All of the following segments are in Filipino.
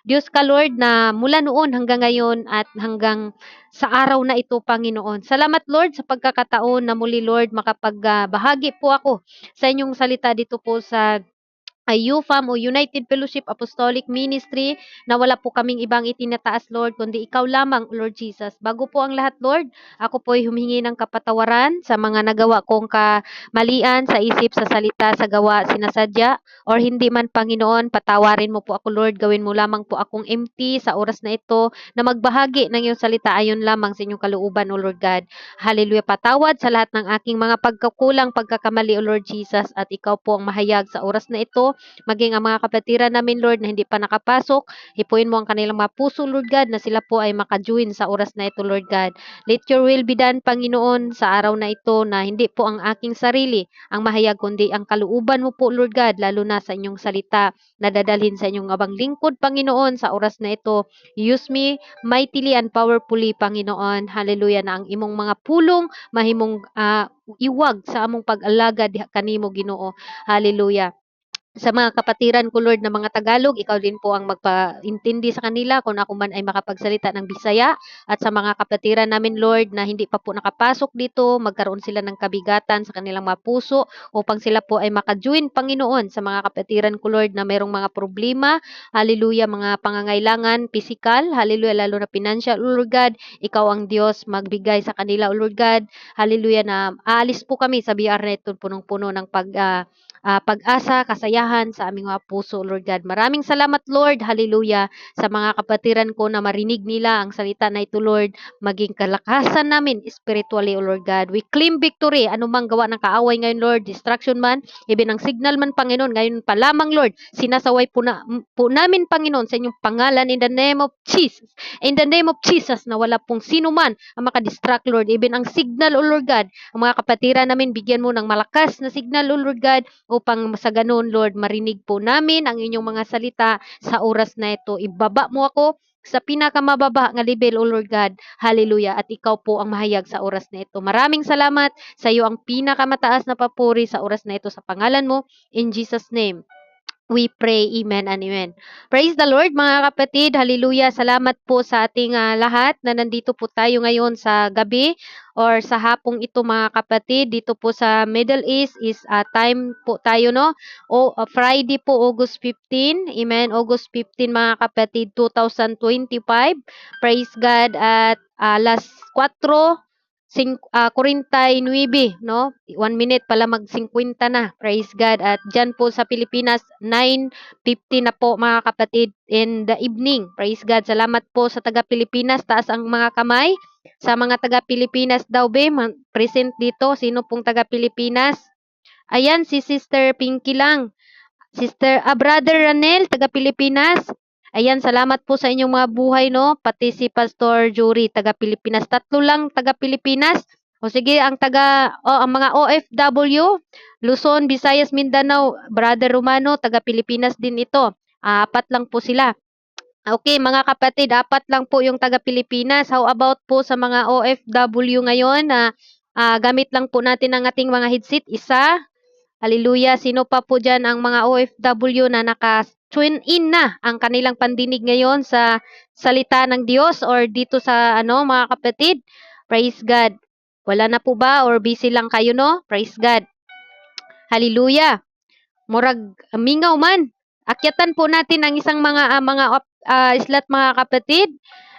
Diyos ka Lord na mula noon hanggang ngayon at hanggang sa araw na ito, Panginoon. Salamat Lord sa pagkakataon na muli Lord makapagbahagi po ako sa inyong salita dito po sa ay UFAM o United Fellowship Apostolic Ministry na wala po kaming ibang itinataas, Lord, kundi ikaw lamang, Lord Jesus. Bago po ang lahat, Lord, ako po ay humingi ng kapatawaran sa mga nagawa kong kamalian sa isip, sa salita, sa gawa, sinasadya, or hindi man, Panginoon, patawarin mo po ako, Lord. Gawin mo lamang po akong empty sa oras na ito na magbahagi ng iyong salita ayon lamang sa inyong kalooban, O Lord God. Hallelujah. Patawad sa lahat ng aking mga pagkakulang, pagkakamali, O Lord Jesus, at ikaw po ang mahayag sa oras na ito maging ang mga kapatiran namin, Lord, na hindi pa nakapasok, hipuin mo ang kanilang mga puso, Lord God, na sila po ay makajoin sa oras na ito, Lord God. Let your will be done, Panginoon, sa araw na ito na hindi po ang aking sarili ang mahayag, kundi ang kalooban mo po, Lord God, lalo na sa inyong salita na dadalhin sa inyong abang lingkod, Panginoon, sa oras na ito. Use me mightily and powerfully, Panginoon. Hallelujah, na ang imong mga pulong mahimong iwag sa among pag-alagad kanimo, Ginoo. Hallelujah. Sa mga kapatiran ko, Lord, na mga Tagalog, ikaw din po ang magpaintindi sa kanila kung ako man ay makapagsalita ng Bisaya. At sa mga kapatiran namin, Lord, na hindi pa po nakapasok dito, magkaroon sila ng kabigatan sa kanilang mga puso upang sila po ay makajoin, Panginoon, sa mga kapatiran ko, Lord, na mayroong mga problema, hallelujah, mga pangangailangan, physical, hallelujah, lalo na financial, O Lord God, ikaw ang Diyos, magbigay sa kanila, O Lord God, hallelujah, na aalis po kami sa BR na ito, punong-puno ng pag-asa, kasayahan sa aming mga puso, Lord God. Maraming salamat, Lord. Hallelujah. Sa mga kapatiran ko na marinig nila ang salita na ito, Lord, maging kalakasan namin spiritually, O Lord God. We claim victory. Anumang gawa ng kaaway ngayon, Lord, distraction man, even ang signal man, Panginoon, ngayon pa lamang, Lord, sinasaway po namin, Panginoon, sa inyong pangalan in the name of Jesus. In the name of Jesus, na wala pong sino man ang makadistract, Lord. Even ang signal, O Lord God, ang mga kapatiran namin, bigyan mo ng malakas na signal, O Lord God, upang sa ganun, Lord, marinig po namin ang inyong mga salita sa oras na ito. Ibaba mo ako sa pinakamababa nga level, O Lord God. Hallelujah. At ikaw po ang mahayag sa oras na ito. Maraming salamat sa iyo ang pinakamataas na papuri sa oras na ito sa pangalan mo. In Jesus' name. We pray, amen and amen. Praise the Lord mga kapatid, hallelujah. Salamat po sa ating lahat na nandito po tayo ngayon sa gabi or sa hapong ito mga kapatid. Dito po sa Middle East is time po tayo, no? Friday po, August 15, amen, August 15 mga kapatid, 2025. Praise God at alas 4, 49, no? 1 minute pala mag-50 na. Praise God. At dyan po sa Pilipinas, 9:50 na po mga kapatid in the evening. Praise God. Salamat po sa taga-Pilipinas. Taas ang mga kamay. Sa mga taga-Pilipinas daw, present dito. Sino pong taga-Pilipinas? Ayan, si Sister Pinky lang. Brother Ranel, taga-Pilipinas. Ayan, salamat po sa inyong mga buhay, no? Pati si Pastor Jury, taga-Pilipinas. 3 lang taga-Pilipinas. O sige, ang mga OFW, Luzon, Visayas, Mindanao, Brother Romano, taga-Pilipinas din ito. 4 lang po sila. Okay, mga kapatid, 4 lang po yung taga-Pilipinas. How about po sa mga OFW ngayon na gamit lang po natin ang ating mga headset? Isa. Hallelujah. Sino pa po dyan ang mga OFW na naka-tune in na ang kanilang pandinig ngayon sa salita ng Diyos or dito sa mga kapatid? Praise God. Wala na po ba or busy lang kayo, no? Praise God. Hallelujah. Murag mingaw man. Akyatan po natin ang isang mga islat mga kapatid.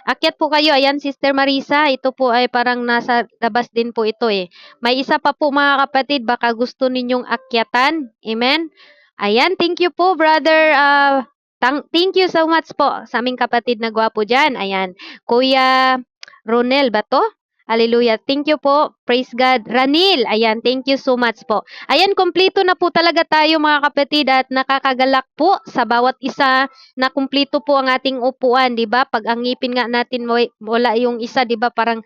Akyat po kayo. Ayan, Sister Marisa. Ito po ay parang nasa labas din po ito eh. May isa pa po mga kapatid. Baka gusto ninyong akyatan. Amen? Ayan, thank you po, brother. Thank you so much po sa aming kapatid na gwapo dyan. Ayan, Kuya Ronel ba to? Hallelujah. Thank you po. Praise God. Ranil. Ayan. Thank you so much po. Ayan. Kompleto na po talaga tayo mga kapatid at nakakagalak po sa bawat isa na kumpleto po ang ating upuan. Diba? Pag ang ngipin nga natin wala yung isa, diba? Parang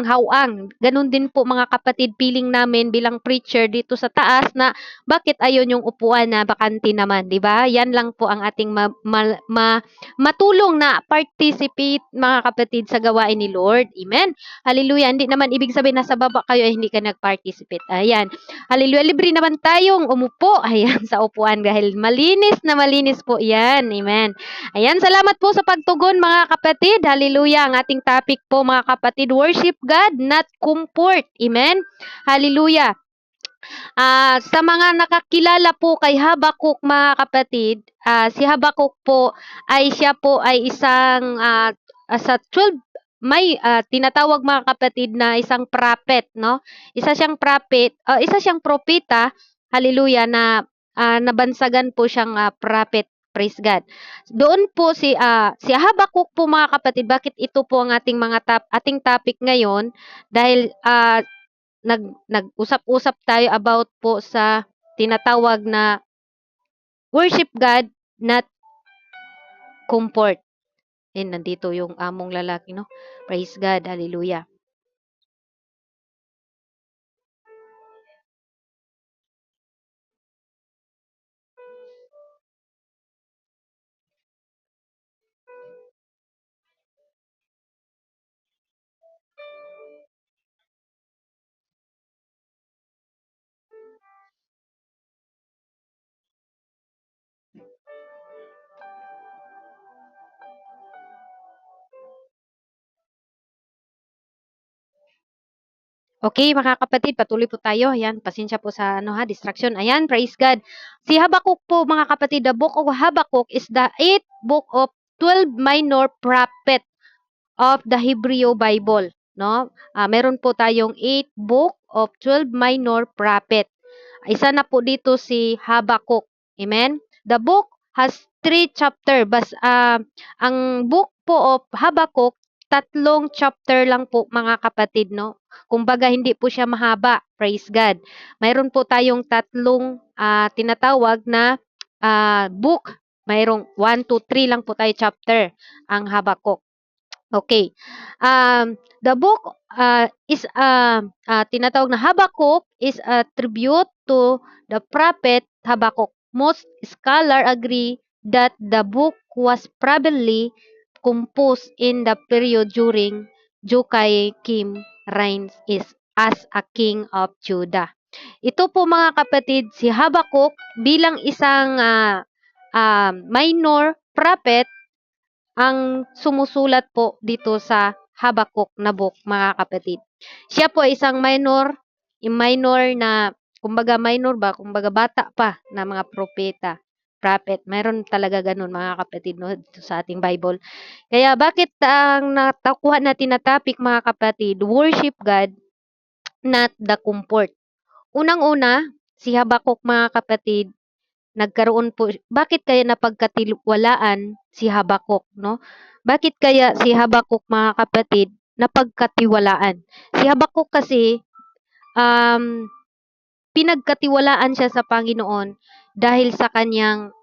hawang. Ganun din po mga kapatid feeling namin bilang preacher dito sa taas na bakit ayon yung upuan na bakante naman. Diba? Yan lang po ang ating matulong na participate mga kapatid sa gawain ni Lord. Amen. Hallelujah. Hallelujah. Hindi naman ibig sabihin nasa baba kayo ay hindi ka nag-participate. Ayan. Hallelujah. Libre naman tayong umupo. Ayan, sa upuan dahil malinis na malinis po yan. Amen. Ayan, salamat po sa pagtugon mga kapatid. Hallelujah. Ang ating topic po mga kapatid, worship God, not comfort. Amen. Hallelujah. Sa mga nakakilala po kay Habakuk mga kapatid, si Habakuk po ay siya po ay isang sa 12 may tinatawag mga kapatid na isang prophet, no? Isa siyang prophet, isa siyang propeta, hallelujah, na nabansagan po siyang prophet. Praise God. Doon po si Habakuk po mga kapatid, bakit ito po ang ating ating topic ngayon? Dahil nag-usap-usap tayo about po sa tinatawag na worship God, not comfort. Nandito yung among lalaki, no? Praise God, hallelujah. Okay, mga kapatid, patuloy po tayo. Ayan, pasensya po sa distraction. Ayan, praise God. Si Habakuk po, mga kapatid, the book of Habakuk is the 8th book of 12 minor prophet of the Hebrew Bible, no? Meron po tayong 8 book of 12 minor prophet. Isa na po dito si Habakuk. Amen? The book has 3 chapter. Ang book po of Habakuk, 3 chapter lang po mga kapatid, no? Kumbaga hindi po siya mahaba. Praise God. Mayroon po tayong 3 tinatawag na book. Mayroong 1, 2, 3 lang po tayo chapter ang Habakuk. Okay. The book is tinatawag na Habakkuk is a tribute to the prophet Habakkuk. Most scholars agree that the book was probably composed in the period during Joachim reigns is as a king of Judah. Ito po mga kapatid, si Habakkuk bilang isang minor prophet ang sumusulat po dito sa Habakuk na book, mga kapatid. Siya po ay isang minor na, kumbaga bata pa na mga prophet. Mayroon talaga ganun, mga kapatid, no, dito sa ating Bible. Kaya bakit ang natakuha natin na topic, mga kapatid, worship God, not the comfort. Unang-una, si Habakuk, mga kapatid, bakit kaya napagkatiwalaan si Habakuk, no? Bakit kaya si Habakuk, mga kapatid, napagkatiwalaan? Si Habakuk kasi, um, pinagkatiwalaan siya sa Panginoon dahil sa kanyang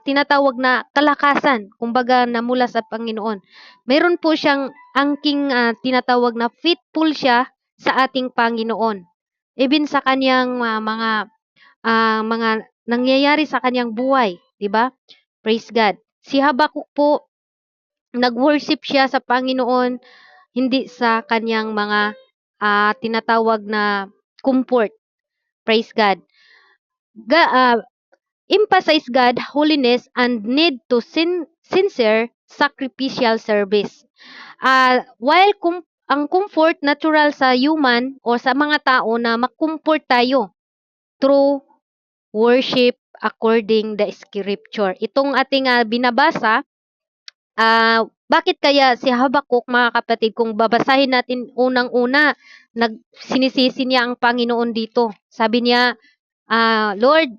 tinatawag na kalakasan, kumbaga na mula sa Panginoon. Meron po siyang angking tinatawag na faithful siya sa ating Panginoon. Even sa kanyang mga nangyayari sa kanyang buhay, 'di ba? Praise God. Si Habakuk po, nag-worship siya sa Panginoon, hindi sa kanyang mga tinatawag na comfort. Praise God. Emphasize God, holiness, and need to sincere sacrificial service. While ang comfort natural sa human o sa mga tao na makomfort tayo through worship according the scripture. Itong ating binabasa, bakit kaya si Habakuk, mga kapatid, kung babasahin natin unang-una, sinisisi niya ang Panginoon dito. Sabi niya, Lord,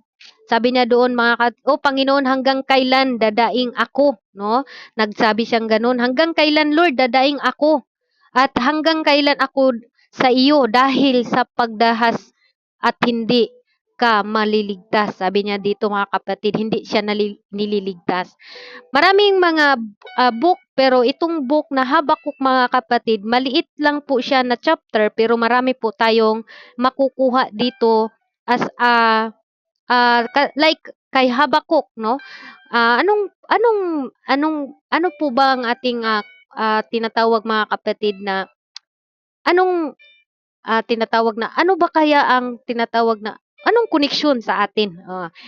sabi niya doon, Panginoon, hanggang kailan dadaing ako, no? Nagsabi siyang ganun, hanggang kailan, Lord, dadaing ako? At hanggang kailan ako sa iyo dahil sa pagdahas at hindi ka maliligtas. Sabi niya dito, mga kapatid, hindi siya nililigtas. Maraming mga book, pero itong book na Habakuk, mga kapatid, maliit lang po siya na chapter, pero marami po tayong makukuha dito as like kay Habakuk, no? Ano po ba ang ating tinatawag, mga kapatid, na anong tinatawag na ano ba kaya ang tinatawag na anong koneksyon sa atin?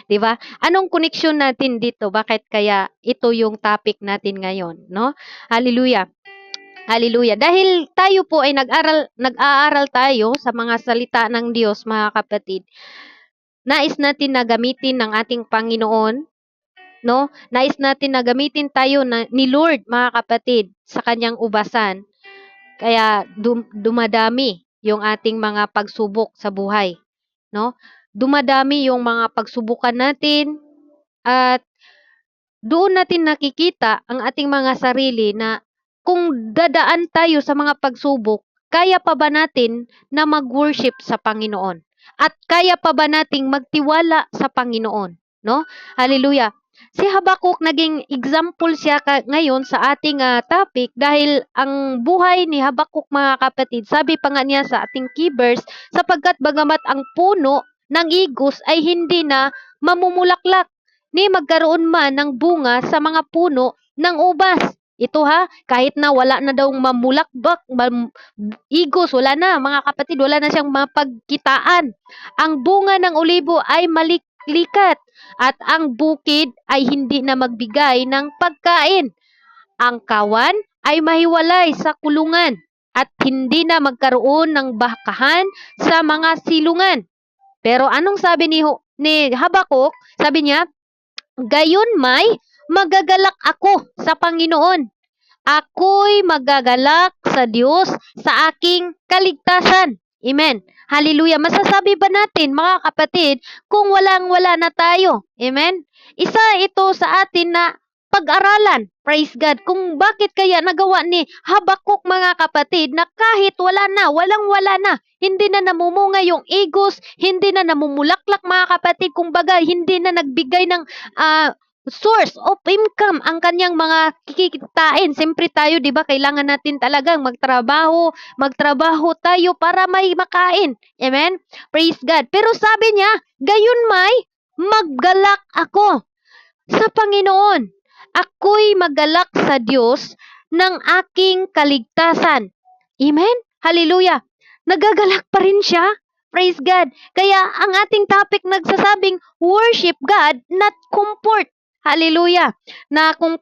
'Di ba? Anong koneksyon natin dito? Bakit kaya ito yung topic natin ngayon, no? Hallelujah. Hallelujah. Dahil tayo po ay nag-aaral tayo sa mga salita ng Diyos, mga kapatid. Nais natin na gamitin ng ating Panginoon, no? Nais natin na gamitin tayo ni Lord, mga kapatid, sa kanyang ubasan. Kaya dumadami yung ating mga pagsubok sa buhay, no? Dumadami yung mga pagsubukan natin at doon natin nakikita ang ating mga sarili na kung dadaan tayo sa mga pagsubok, kaya pa ba natin na mag-worship sa Panginoon? At kaya pa ba nating magtiwala sa Panginoon, no? Hallelujah. Si Habakuk naging example siya ngayon sa ating topic dahil ang buhay ni Habakuk, mga kapatid, sabi pa nga niya sa ating key verse, sapagkat bagamat ang puno ng igos ay hindi na mamumulaklak, ni magkaroon man ng bunga sa mga puno ng ubas. Ito kahit na wala na daw mamulakbak, igos, wala na mga kapatid, wala na siyang mapagkitaan. Ang bunga ng olibo ay maliklikat at ang bukid ay hindi na magbigay ng pagkain. Ang kawan ay mahiwalay sa kulungan at hindi na magkaroon ng bakahan sa mga silungan. Pero anong sabi ni Habakuk? Sabi niya, gayon may magagalak ako sa Panginoon. Ako'y magagalak sa Diyos sa aking kaligtasan. Amen. Hallelujah. Masasabi ba natin, mga kapatid, kung walang-wala na tayo? Amen. Isa ito sa atin na pag-aralan. Praise God. Kung bakit kaya nagawa ni Habakuk, mga kapatid, na kahit wala na, walang-wala na, hindi na namumunga yung igos, hindi na namumulaklak, mga kapatid, kumbaga hindi na nagbigay ng source of income ang kanyang mga kikitain. Siyempre tayo, 'di ba, kailangan natin talagang magtrabaho tayo para may makain. Amen. Praise God. Pero sabi niya, gayon may maggalak ako sa Panginoon. Ako'y maggalak sa Diyos ng aking kaligtasan. Amen. Hallelujah. Nagagalak pa rin siya. Praise God. Kaya ang ating topic nagsasabing worship God, not comfort. Hallelujah. Na kung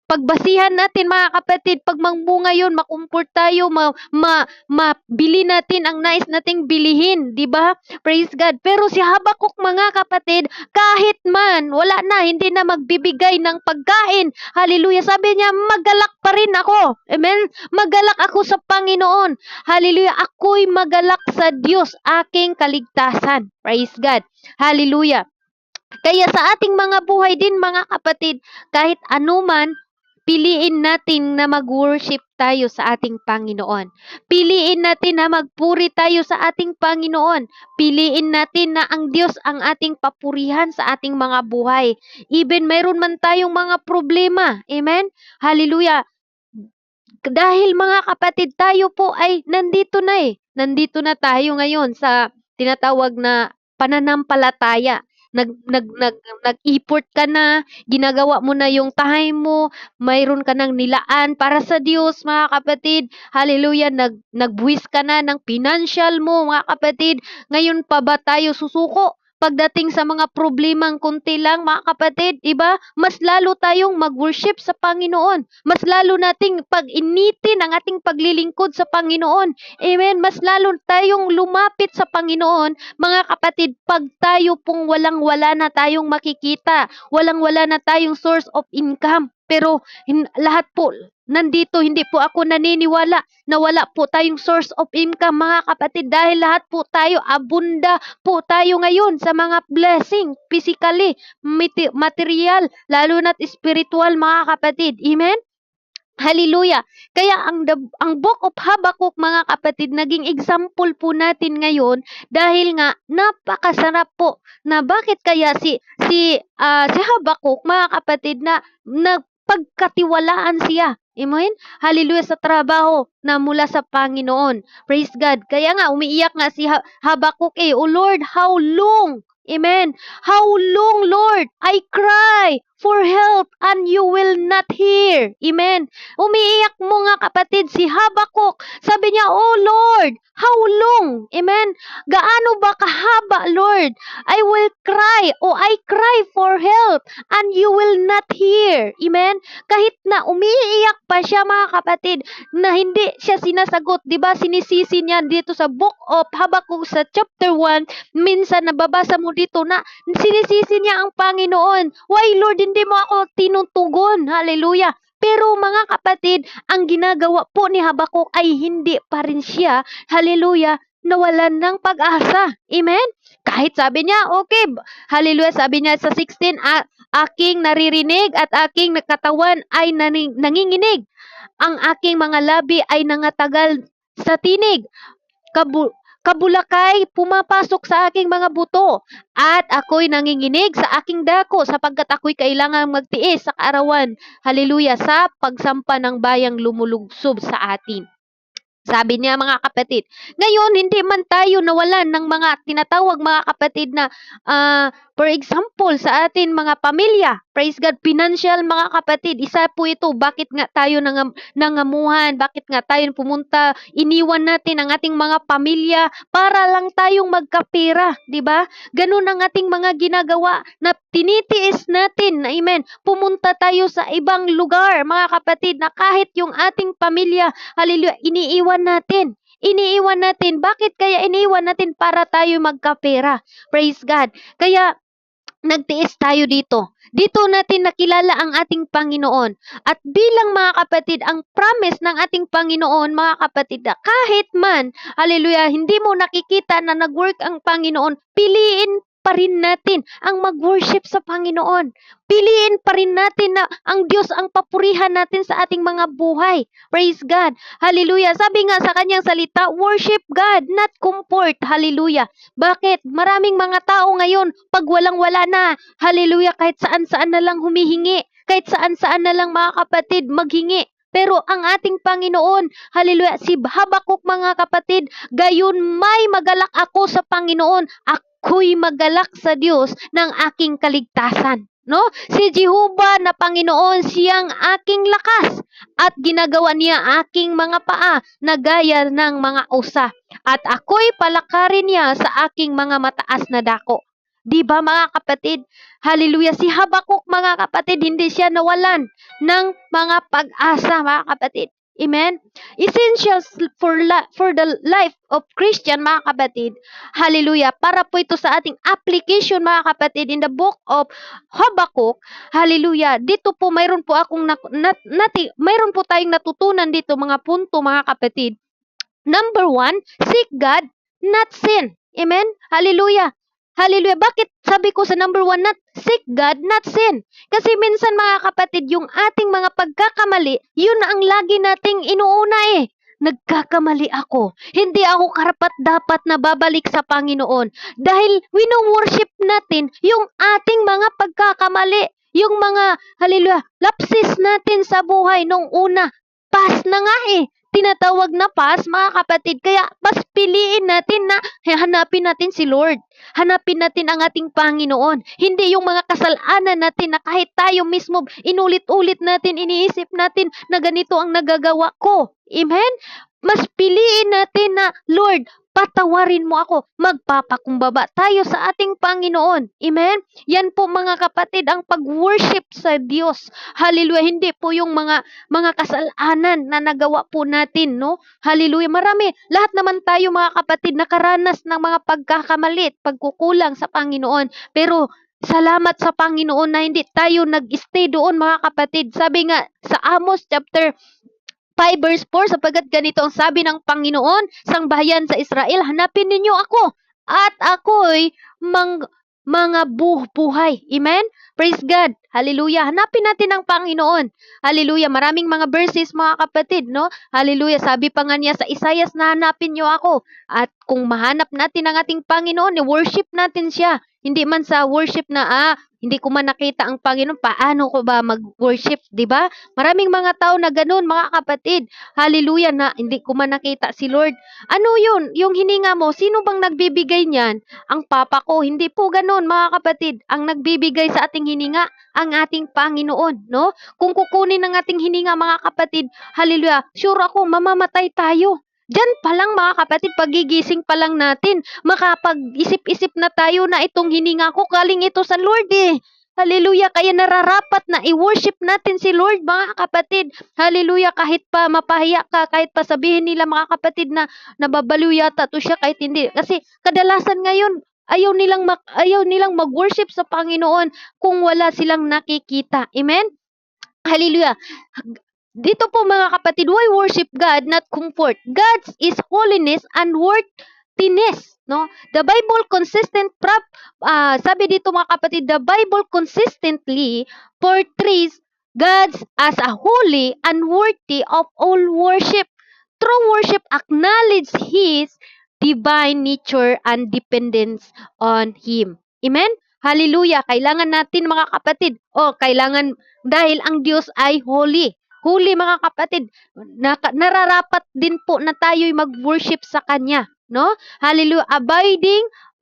pagbasihan natin, mga kapatid, pag mangbunga yun, makumport tayo, mabili natin ang nais nating bilihin, di ba? Praise God. Pero si Habakuk, mga kapatid, kahit man, wala na, hindi na magbibigay ng pagkain. Hallelujah. Sabi niya, magalak pa rin ako. Amen? Magalak ako sa Panginoon. Hallelujah. Ako'y magalak sa Diyos, aking kaligtasan. Praise God. Hallelujah. Kaya sa ating mga buhay din, mga kapatid, kahit anuman, piliin natin na mag-worship tayo sa ating Panginoon. Piliin natin na magpuri tayo sa ating Panginoon. Piliin natin na ang Diyos ang ating papurihan sa ating mga buhay. Even mayroon man tayong mga problema. Amen? Hallelujah. Dahil, mga kapatid, tayo po ay nandito na Nandito na tayo ngayon sa tinatawag na pananampalataya. Nag-effort ka na, ginagawa mo na yung time mo, mayroon ka ng nilaan para sa Diyos, mga kapatid. Hallelujah. Nagbuwis ka na ng financial mo, mga kapatid. Ngayon pa ba tayo susuko? Pagdating sa mga problemang kunti lang, mga kapatid, iba, mas lalo tayong mag-worship sa Panginoon. Mas lalo nating pag-initin ang ating paglilingkod sa Panginoon. Amen. Mas lalo tayong lumapit sa Panginoon, mga kapatid, pag tayo pong walang-wala na tayong makikita, walang-wala na tayong source of income. Pero lahat po, nandito, hindi po ako naniniwala na wala po tayong source of income, mga kapatid, dahil lahat po tayo, abunda po tayo ngayon sa mga blessing, physically, material, lalo na't spiritual, mga kapatid. Amen? Hallelujah. Kaya ang Book of Habakuk, mga kapatid, naging example po natin ngayon dahil nga napakasarap po na bakit kaya si Habakuk, mga kapatid, na pagkatiwalaan siya. Amen? Hallelujah, sa trabaho na mula sa Panginoon. Praise God. Kaya nga umiiyak nga si Habakuk, "Oh Lord, how long?" Amen. "How long, Lord? I cry for help and you will not hear. Amen. Umiiyak mo nga kapatid si Habakuk. Sabi niya, "Oh Lord, how long?" Amen. Gaano ba kahaba, Lord? I cry for help and you will not hear. Amen. Kahit na umiiyak pa siya mga kapatid na hindi siya sinasagot, 'di ba? Sinisisi niya dito sa Book of Habakkuk sa chapter 1, minsan nababasa mo dito na sinisisi niya ang Panginoon. Why Lord, hindi mo ako tinutugon? Hallelujah. Pero mga kapatid, ang ginagawa po ni Habakuk ay hindi pa rin siya, hallelujah, nawalan ng pag-asa. Amen? Kahit sabi niya, okay, hallelujah, sabi niya sa 16, aking naririnig at aking katawan ay nanginginig. Ang aking mga labi ay nangatagal sa tinig. Kabulakay pumapasok sa aking mga buto at ako'y nanginginig sa aking dako sapagkat ako'y kailangang magtiis sa kaarawan. Hallelujah, sa pagsampa ng bayang lumulugsob sa atin. Sabi niya mga kapatid, ngayon hindi man tayo nawalan ng mga tinatawag mga kapatid na for example sa atin mga pamilya, praise God, financial mga kapatid, isa po ito, bakit nga tayo nangamuhan, bakit nga tayo pumunta, iniwan natin ang ating mga pamilya para lang tayong magkapera, di ba? Ganun ang ating mga ginagawa na tinitiis natin, amen, pumunta tayo sa ibang lugar mga kapatid na kahit yung ating pamilya, hallelujah, iniiwan natin. Bakit kaya iniiwan natin? Para tayo magkapera. Praise God. Kaya nagtiis tayo dito. Dito natin nakilala ang ating Panginoon. At bilang mga kapatid, ang promise ng ating Panginoon, mga kapatid, na kahit man, hallelujah, hindi mo nakikita na nag-work ang Panginoon, piliin pa rin natin ang mag-worship sa Panginoon. Piliin pa rin natin na ang Diyos ang papurihan natin sa ating mga buhay. Praise God. Hallelujah. Sabi nga sa kanyang salita, worship God, not comfort. Hallelujah. Bakit? Maraming mga tao ngayon, pag walang-wala na, hallelujah, kahit saan-saan na lang humihingi, kahit saan-saan na lang mga kapatid maghingi. Pero ang ating Panginoon, hallelujah, si Habakuk mga kapatid, gayon may magalak ako sa Panginoon, ako'y magalak sa Diyos ng aking kaligtasan. No? Si Jehovah na Panginoon, siyang aking lakas at ginagawa niya aking mga paa na gaya ng mga usa. At ako'y palakarin niya sa aking mga mataas na dako. Di ba mga kapatid? Hallelujah. Si Habakuk mga kapatid, hindi siya nawalan ng mga pag-asa mga kapatid. Amen? Essentials for the life of Christian mga kapatid. Hallelujah. Para po ito sa ating application mga kapatid in the book of Habakkuk. Hallelujah. Dito po mayroon po mayroon po tayong natutunan dito mga punto mga kapatid. Number 1, seek God, not sin. Amen? Hallelujah. Hallelujah. Bakit sabi ko sa number 1, not seek God, not sin? Kasi minsan mga kapatid, yung ating mga pagkakamali, yun ang lagi nating inuuna eh. Nagkakamali ako. Hindi ako karapat dapat na babalik sa Panginoon. Dahil wino-worship natin yung ating mga pagkakamali. Yung mga, hallelujah, lapses natin sa buhay nung una. Past na nga eh. Tinatawag na past mga kapatid. Kaya mas piliin natin na hanapin natin si Lord. Hanapin natin ang ating Panginoon. Hindi yung mga kasalanan natin na kahit tayo mismo inulit-ulit natin, iniisip natin na ganito ang nagagawa ko. Amen? Mas piliin natin na, Lord, patawarin mo ako. Magpapakumbaba tayo sa ating Panginoon. Amen? Yan po mga kapatid ang pag-worship sa Diyos. Hallelujah. Hindi po yung mga kasalanan na nagawa po natin, no? Hallelujah. Marami. Lahat naman tayo mga kapatid nakaranas ng mga pagkakamali at pagkukulang sa Panginoon. Pero salamat sa Panginoon na hindi tayo nag-stay doon mga kapatid. Sabi nga sa Amos chapter 5 verse 4, sapagkat ganito ang sabi ng Panginoon, sangbahayan sa Israel, hanapin ninyo ako at ako'y mga buhay. Amen? Praise God. Hallelujah. Hanapin natin ang Panginoon. Hallelujah. Maraming mga verses mga kapatid, no? Hallelujah. Sabi pa nga niya sa Isaias na hanapin niyo ako. At kung mahanap natin ang ating Panginoon, worship natin siya. Hindi man sa worship na, hindi ko man nakita ang Panginoon, paano ko ba mag-worship, di ba? Maraming mga tao na ganun, mga kapatid. Hallelujah, na hindi ko man nakita si Lord. Ano yun? Yung hininga mo, sino bang nagbibigay niyan? Ang Papa ko. Hindi po ganun, mga kapatid. Ang nagbibigay sa ating hininga ang ating Panginoon, no? Kung kukunin ng ating hininga, mga kapatid, hallelujah, sure ako, mamamatay tayo. Diyan pa lang, mga kapatid, pagigising pa lang natin, makapag-isip-isip na tayo na itong hininga ko, galing ito sa Lord eh. Hallelujah, kaya nararapat na i-worship natin si Lord, mga kapatid. Hallelujah, kahit pa mapahiya ka, kahit pa sabihin nila, mga kapatid, na nababaliw yata to siya, kahit hindi. Kasi kadalasan ngayon, ayaw nilang mag-worship sa Panginoon kung wala silang nakikita. Amen? Hallelujah. Dito po, mga kapatid, why worship God, not comfort? God is holiness and worthiness. No? The Bible sabi dito, mga kapatid, the Bible consistently portrays God as a holy and worthy of all worship. True worship acknowledges His divine nature and dependence on Him. Amen? Hallelujah. Kailangan natin, mga kapatid, kailangan, dahil ang Diyos ay holy. Holy, mga kapatid, nararapat din po na tayo'y mag-worship sa Kanya. No? Hallelujah.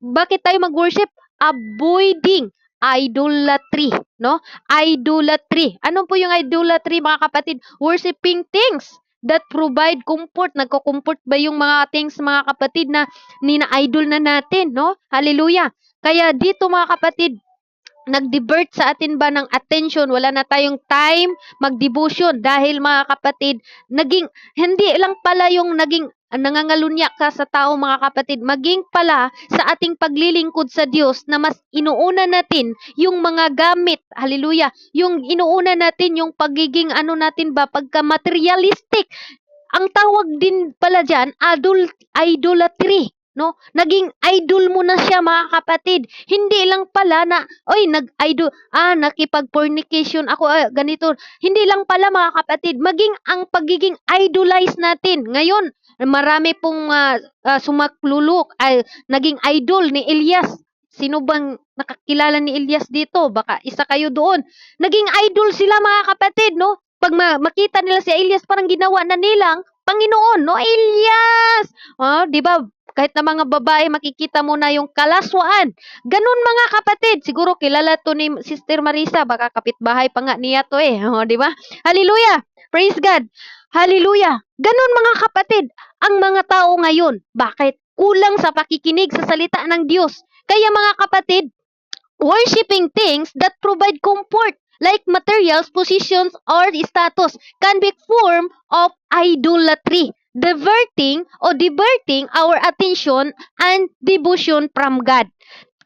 Bakit tayo mag-worship? Avoiding idolatry. No? Idolatry. Ano po yung idolatry, mga kapatid? Worshiping things that provide comfort. Nagko-comfort ba yung mga things, mga kapatid, na nina-idol na natin? No? Hallelujah. Kaya dito, mga kapatid, nag-divert sa atin ba ng attention, wala na tayong time mag-devotion dahil, mga kapatid, hindi lang pala yung naging nangangalunya ka sa tao, mga kapatid, maging pala sa ating paglilingkod sa Diyos na mas inuuna natin yung mga gamit, hallelujah, yung inuuna natin yung pagiging pagka materialistic. Ang tawag din pala dyan, idolatry. No? Naging idol mo na siya, mga kapatid. Hindi lang pala na, nag-idol, nakipag-fornication ako, ganito. Hindi lang pala, mga kapatid, maging ang pagiging idolize natin. Ngayon, marami pong sumaklulok, naging idol ni Elias. Sino bang nakakilala ni Elias dito? Baka isa kayo doon. Naging idol sila, mga kapatid, no? Pag makita nila si Elias, parang ginawa na nilang Panginoon, no? Elias! Di ba? Kahit na mga babae, makikita mo na yung kalaswaan. Ganun, mga kapatid. Siguro kilala to ni Sister Marisa. Baka kapitbahay pa nga niya to eh. Di ba? Hallelujah! Praise God! Hallelujah! Ganun, mga kapatid. Ang mga tao ngayon, bakit? Kulang sa pakikinig sa salita ng Diyos. Kaya, mga kapatid, worshiping things that provide comfort, like materials, positions, or status, can be form of idolatry, diverting our attention and devotion from God.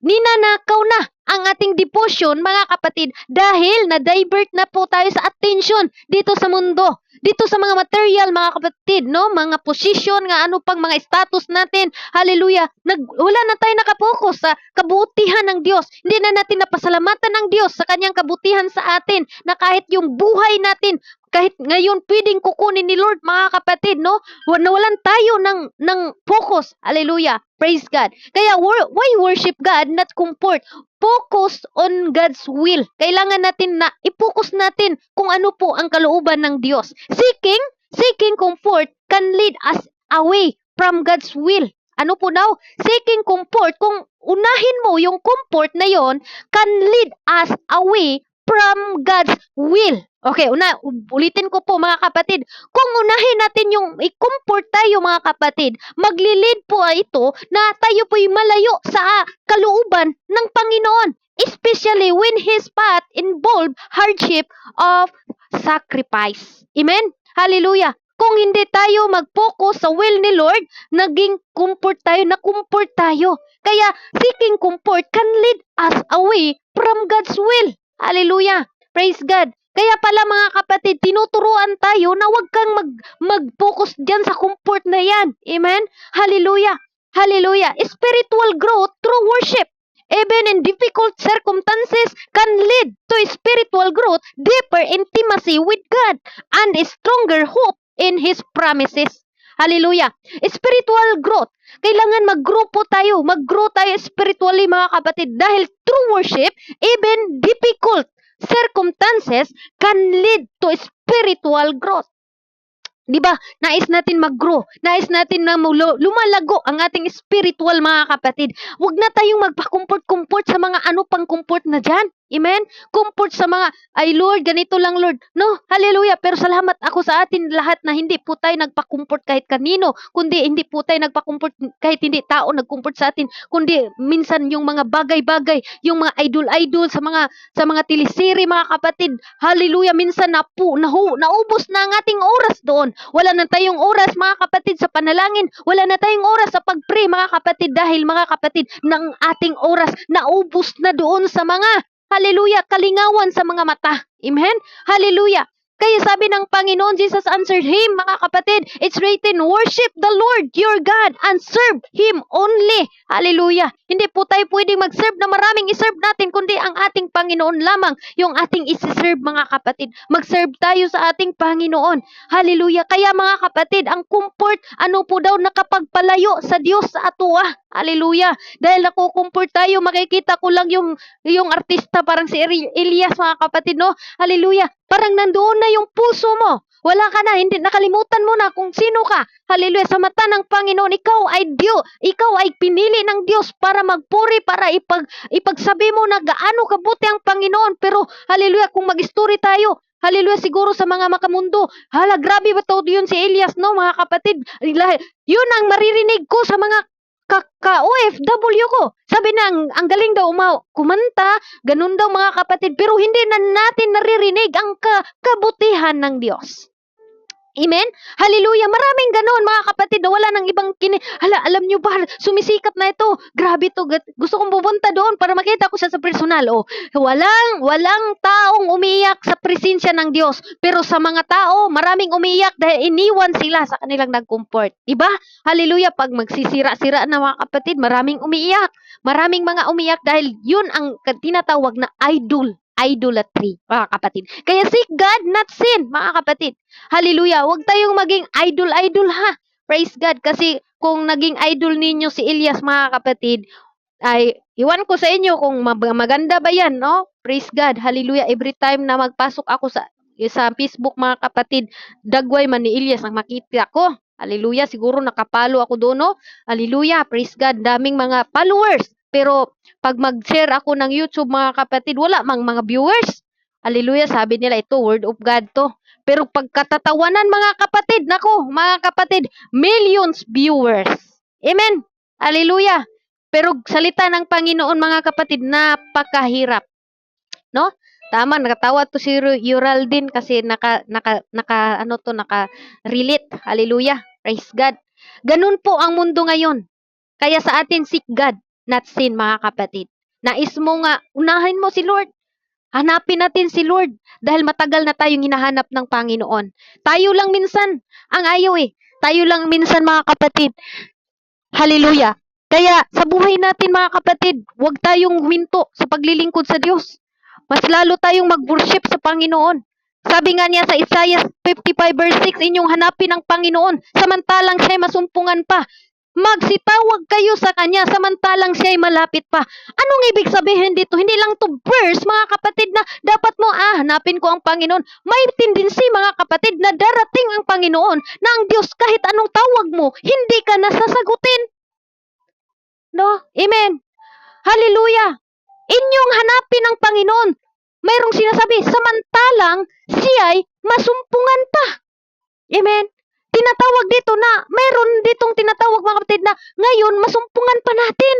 Ninanakaw na ang ating devotion, mga kapatid, dahil na-divert na po tayo sa attention dito sa mundo, dito sa mga material, mga kapatid, no? Mga position, pang mga status natin. Hallelujah. Wala na tayo nakapokus sa kabutihan ng Diyos. Hindi na natin napasalamatan ng Diyos sa kanyang kabutihan sa atin, na kahit yung buhay natin, kahit ngayon pwedeng kukunin ni Lord, mga kapatid, no? Nawalan tayo ng focus. Hallelujah. Praise God. Kaya why worship God, not comfort? Focus on God's will. Kailangan natin na i-focus natin kung ano po ang kalooban ng Diyos. Seeking comfort can lead us away from God's will. Ano po daw? Seeking comfort, kung unahin mo yung comfort na yon, can lead us away from God's will. Okay, ulitin ko po, mga kapatid. Kung unahin natin yung i-comfort tayo, mga kapatid, maglilid po ito na tayo po'y malayo sa kalooban ng Panginoon. Especially when His path involved hardship of sacrifice. Amen? Hallelujah. Kung hindi tayo mag-focus sa will ni Lord, naging comfort tayo. Kaya seeking comfort can lead us away from God's will. Hallelujah. Praise God. Kaya pala, mga kapatid, tinuturuan tayo na huwag kang mag-focus dyan sa comfort na yan. Amen? Hallelujah. Hallelujah. Spiritual growth through worship, even in difficult circumstances, can lead to spiritual growth, deeper intimacy with God, and a stronger hope in His promises. Hallelujah. Spiritual growth. Kailangan mag-grow tayo spiritually, mga kapatid, dahil through worship, even difficult circumstances can lead to spiritual growth. Diba? Nais natin mag-grow. Nais natin na lumalago ang ating spiritual, mga kapatid. Huwag na tayong magpa-comfort sa mga pang comfort na dyan. Amen? Comfort sa mga, ay Lord, ganito lang Lord. No, hallelujah. Pero salamat ako sa atin lahat na hindi po tayo nagpa-comfort kahit kanino, kundi hindi po tayo nagpa-comfort kahit hindi tao nag-comfort sa atin, kundi minsan yung mga bagay-bagay, yung mga idol-idol sa mga teleserye, mga kapatid. Hallelujah. Minsan naubos na ang ating oras doon. Wala na tayong oras, mga kapatid, sa panalangin. Wala na tayong oras sa pag-pray, mga kapatid, dahil mga kapatid, ng ating oras naubos na doon sa mga, hallelujah, kalingawan sa mga mata. Amen? Hallelujah. Kaya sabi ng Panginoon, Jesus answered him, mga kapatid, it's written, worship the Lord your God and serve Him only. Hallelujah. Hindi po tayo pwedeng mag-serve na maraming iserve natin, kundi ang ating Panginoon lamang yung ating isi-serve, mga kapatid. Mag-serve tayo sa ating Panginoon. Hallelujah. Kaya mga kapatid, ang comfort, ano po daw, nakapagpalayo sa Diyos sa atua. Hallelujah. Dahil nakukumport tayo, makikita ko lang yung artista, parang si Elias, mga kapatid, no? Hallelujah. Parang nandoon na yung puso mo. Wala ka na, hindi, nakalimutan mo na kung sino ka. Hallelujah. Sa mata ng Panginoon, ikaw ay Diyos. Ikaw ay pinili ng Diyos para magpuri, para ipagsabi mo na gaano kabuti ang Panginoon. Pero, hallelujah, kung mag-story tayo, hallelujah, siguro sa mga makamundo, hala, grabe ba to yun si Elias, no, mga kapatid? Yun ang maririnig ko sa mga ka-OFW ko. Sabi na, ang galing daw kumanta, ganun daw, mga kapatid, pero hindi na natin naririnig ang kabutihan ng Diyos. Amen? Hallelujah. Maraming ganon, mga kapatid, na wala ng ibang alam nyo ba, sumisikat na ito. Grabe to. Gusto kong pupunta doon para makita ko siya sa personal. Oh, walang taong umiyak sa presensya ng Diyos. Pero sa mga tao, maraming umiyak dahil iniwan sila sa kanilang nag-comfort. Diba? Hallelujah. Pag magsisira-sira na, mga kapatid, maraming umiiyak. Maraming mga umiyak dahil yun ang tinatawag na idolatry, mga kapatid. Kaya seek God, not sin, mga kapatid. Hallelujah. Huwag tayong maging idol-idol, ha. Praise God. Kasi kung naging idol ninyo si Elias, mga kapatid, ay iwan ko sa inyo kung maganda ba yan, no? Praise God. Hallelujah. Every time na magpasok ako sa Facebook, mga kapatid, dagway man ni Elias ang makita ko. Hallelujah. Siguro nakapalo ako doon, no? Hallelujah. Praise God. Daming mga followers. Pero pag mag-share ako ng YouTube, mga kapatid, wala mang mga viewers. Hallelujah. Sabi nila, ito, word of God to. Pero pagkatatawanan, mga kapatid, nako, mga kapatid, millions viewers. Amen. Hallelujah. Pero salita ng Panginoon, mga kapatid, napakahirap. No? Tama, nakatawa to si Uraldin kasi naka-relate. Hallelujah. Praise God. Ganun po ang mundo ngayon. Kaya sa atin, seek God, not sin, mga kapatid. Nais mo nga, unahin mo si Lord. Hanapin natin si Lord dahil matagal na tayong hinahanap ng Panginoon. Tayo lang minsan ang ayaw eh. Tayo lang minsan, mga kapatid. Hallelujah. Kaya sa buhay natin, mga kapatid, huwag tayong huminto sa paglilingkod sa Diyos. Mas lalo tayong mag-worship sa Panginoon. Sabi nga niya sa Isaiah 55 verse 6, inyong hanapin ang Panginoon samantalang siya'y masumpungan pa. Magsitawag kayo sa Kanya samantalang siya'y malapit pa. Anong ibig sabihin dito? Hindi lang to verse, mga kapatid, na dapat mo, hanapin ko ang Panginoon. May tendency, mga kapatid, na darating ang Panginoon na ang Diyos kahit anong tawag mo, hindi ka nasasagutin. No? Amen. Hallelujah. Inyong hanapin ang Panginoon. Mayroong sinasabi, samantalang siya'y masumpungan pa. Amen. Tinatawag dito na, mayroon ditong tinatawag, mga kapatid, na ngayon masumpungan pa natin.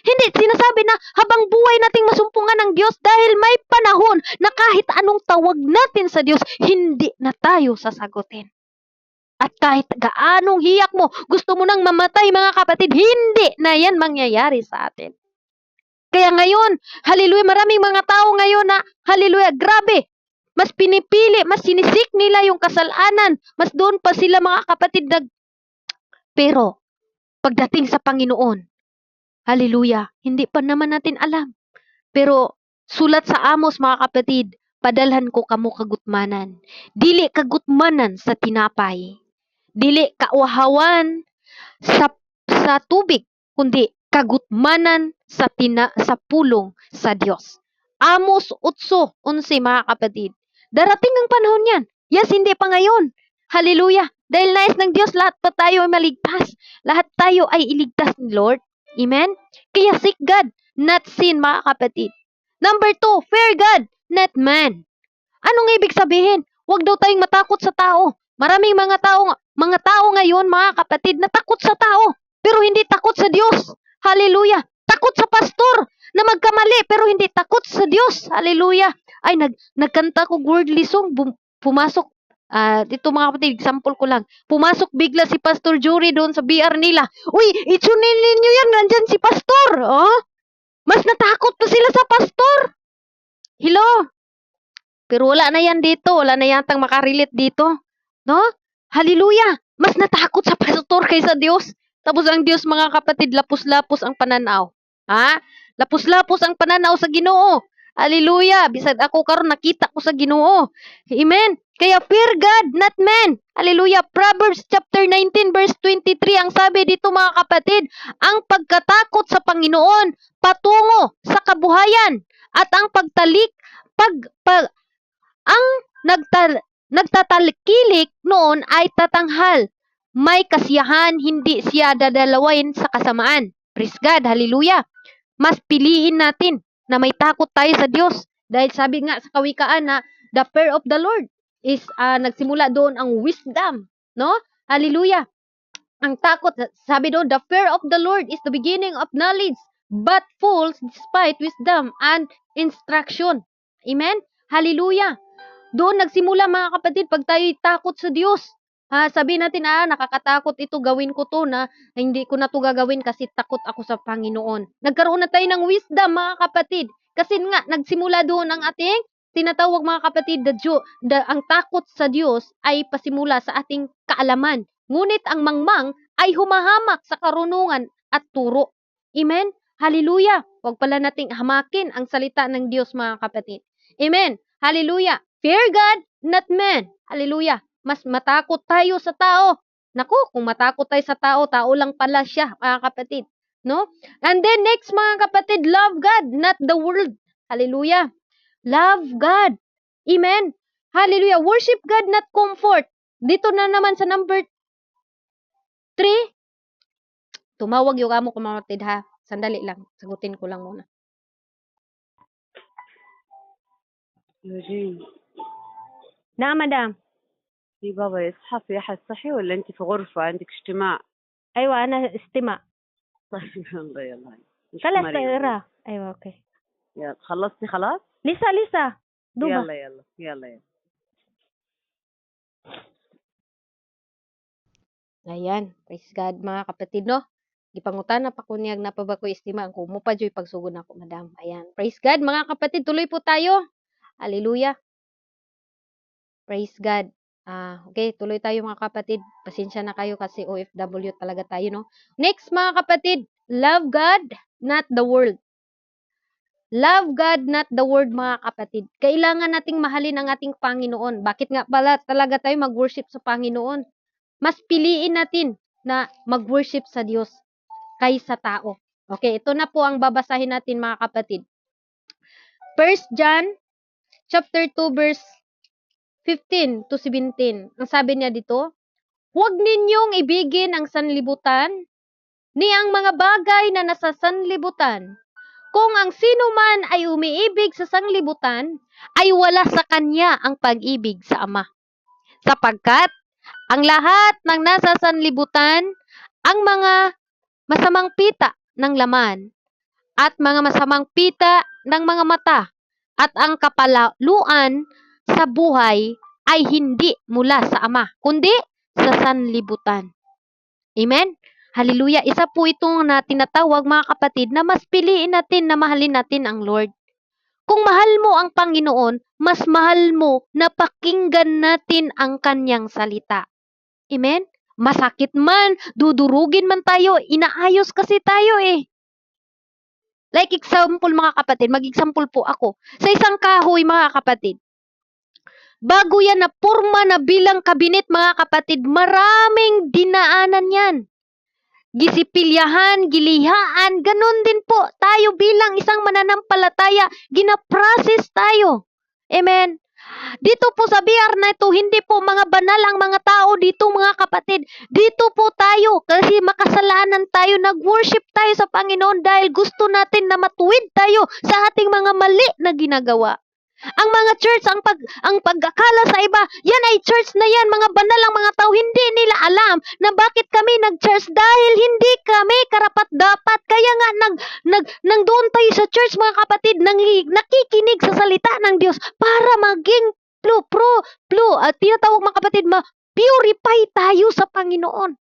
Hindi sinasabi na habang buhay nating masumpungan ng Diyos dahil may panahon na kahit anong tawag natin sa Diyos, hindi na tayo sasagutin. At kahit gaanong hiyak mo, gusto mo nang mamatay, mga kapatid, hindi na yan mangyayari sa atin. Kaya ngayon, hallelujah, maraming mga tao ngayon na, hallelujah, grabe, mas pinipili, mas sinisik nila yung kasalanan, mas doon pa sila, mga kapatid, pero, pagdating sa Panginoon, hallelujah, hindi pa naman natin alam. Pero, sulat sa Amos, mga kapatid, padalhan ko kamo kagutmanan. Dili kagutmanan sa tinapay. Dili kauhawan sa tubig, kundi kagutmanan sa pulong sa Diyos. Amos 8:11, mga kapatid. Darating ang panahon yan. Yes, hindi pa ngayon. Hallelujah. Dahil nais ng Diyos, lahat pa tayo ay maligtas. Lahat tayo ay iligtas ni Lord. Amen? Kaya seek God, not sin, mga kapatid. Number 2, fear God, not man. Anong ibig sabihin? Huwag daw tayong matakot sa tao. Maraming mga tao ngayon, mga kapatid, na takot sa tao, pero hindi takot sa Diyos. Hallelujah. Takot sa pastor na magkamali, pero hindi takot sa Diyos. Hallelujah. Ay, nagkanta ko worldly song, pumasok, dito mga kapatid, example ko lang. Pumasok bigla si Pastor Jory doon sa BR nila. Uy, itsunin ninyo yan, nandyan si pastor. Oh? Mas natakot pa sila sa pastor. Hello? Pero wala na yan dito. Wala na yatang makarelate dito. No? Hallelujah! Mas natakot sa pastor kaysa Diyos. Tapos ang Diyos, mga kapatid, lapos-lapos ang pananaw. Ha? Lapos-lapos ang pananaw sa Ginoo. Hallelujah! Bisag ako karon nakita ko sa Ginoo. Amen! Kaya fear God, not man. Hallelujah! Proverbs chapter 19 verse 23 ang sabi dito, mga kapatid, ang pagkatakot sa Panginoon patungo sa kabuhayan at ang ang nagtatalikilik noon ay tatanghal. May kasiyahan, hindi siya dadalawin sa kasamaan. Praise God, hallelujah. Mas piliin natin na may takot tayo sa Diyos. Dahil sabi nga sa kawikaan na the fear of the Lord is nagsimula doon ang wisdom. No? Hallelujah. Ang takot, sabi doon, the fear of the Lord is the beginning of knowledge, but fools despite wisdom and instruction. Amen? Hallelujah. Doon nagsimula, mga kapatid, pag tayo'y takot sa Diyos. Sabi natin, nakakatakot ito, gawin ko to na hindi ko na to gagawin kasi takot ako sa Panginoon. Nagkaroon na tayo ng wisdom, mga kapatid. Kasi nga, nagsimula doon ang ating tinatawag, mga kapatid, ang takot sa Diyos ay pasimula sa ating kaalaman. Ngunit ang mangmang ay humahamak sa karunungan at turo. Amen? Hallelujah! Huwag pala nating hamakin ang salita ng Diyos, mga kapatid. Amen? Hallelujah! Fear God, not man. Hallelujah. Mas matakot tayo sa tao. Naku, kung matakot tayo sa tao, tao lang pala siya, mga kapatid. No? And then next, mga kapatid, love God, not the world. Hallelujah. Love God. Amen. Hallelujah. Worship God, not comfort. Dito na naman sa number 3. Tumawag yung amo ko, mga kapatid, ha. Sandali lang. Sagutin ko lang muna. نجين نعم مدام. في بابا يصحى في أحد صحي ولا أنت في غرفة عندك اجتماع؟ أيوة أنا استماع. طيب يلا يلا خلاص اقرا. أيوة أوكي. يلا خلصتي خلاص؟ لسه دوبا. يلا يلا يلا يلا. Ayan, praise God, mga kapatid, no? Gipangutana pa ko niyag na pa ba ko estima ang kumo pa joy pagsugod nako, madam. Ayan, praise God, mga kapatid, tuloy po tayo. Hallelujah. Praise God. Okay, tuloy tayo, mga kapatid. Pasensya na kayo kasi OFW talaga tayo, no? Next, mga kapatid, love God, not the world. Love God, not the world, mga kapatid. Kailangan nating mahalin ang ating Panginoon. Bakit nga pala talaga tayo mag-worship sa Panginoon? Mas piliin natin na mag-worship sa Diyos kaysa tao. Okay, ito na po ang babasahin natin, mga kapatid. 1 John chapter 2 verse 15 to 17. Ang sabi niya dito, huwag ninyong ibigin ang sanlibutan ni ang mga bagay na nasa sanlibutan. Kung ang sino man ay umiibig sa sanlibutan, ay wala sa kanya ang pag-ibig sa Ama. Sapagkat ang lahat ng nasa sanlibutan, ang mga masamang pita ng laman, at mga masamang pita ng mga mata, at ang kapalaluan sa buhay ay hindi mula sa Ama, kundi sa sanlibutan. Amen? Hallelujah. Isa po itong na tinatawag, mga kapatid, na mas piliin natin na mahalin natin ang Lord. Kung mahal mo ang Panginoon, mas mahal mo na pakinggan natin ang kanyang salita. Amen? Masakit man, dudurugin man tayo, inaayos kasi tayo eh. Like example, mga kapatid, mag-example po ako. Sa isang kahoy, mga kapatid, bago yan na porma na bilang kabinet, mga kapatid, maraming dinaanan yan. Gisipilyahan, gilihaan, ganun din po tayo bilang isang mananampalataya, ginaprocess tayo. Amen? Dito po sa BR na ito, hindi po mga banal ang mga tao dito mga kapatid. Dito po tayo kasi makasalanan tayo, nag-worship tayo sa Panginoon dahil gusto natin na matuwid tayo sa ating mga mali na ginagawa. Ang mga church, ang pagkakala sa iba, yan ay church na yan, mga banal ang mga tao, hindi nila alam na bakit kami nag-church dahil hindi kami karapat-dapat. Kaya nga nang doon tayo sa church mga kapatid, nakikinig sa salita ng Diyos para maging tinatawag mga kapatid, purify tayo sa Panginoon.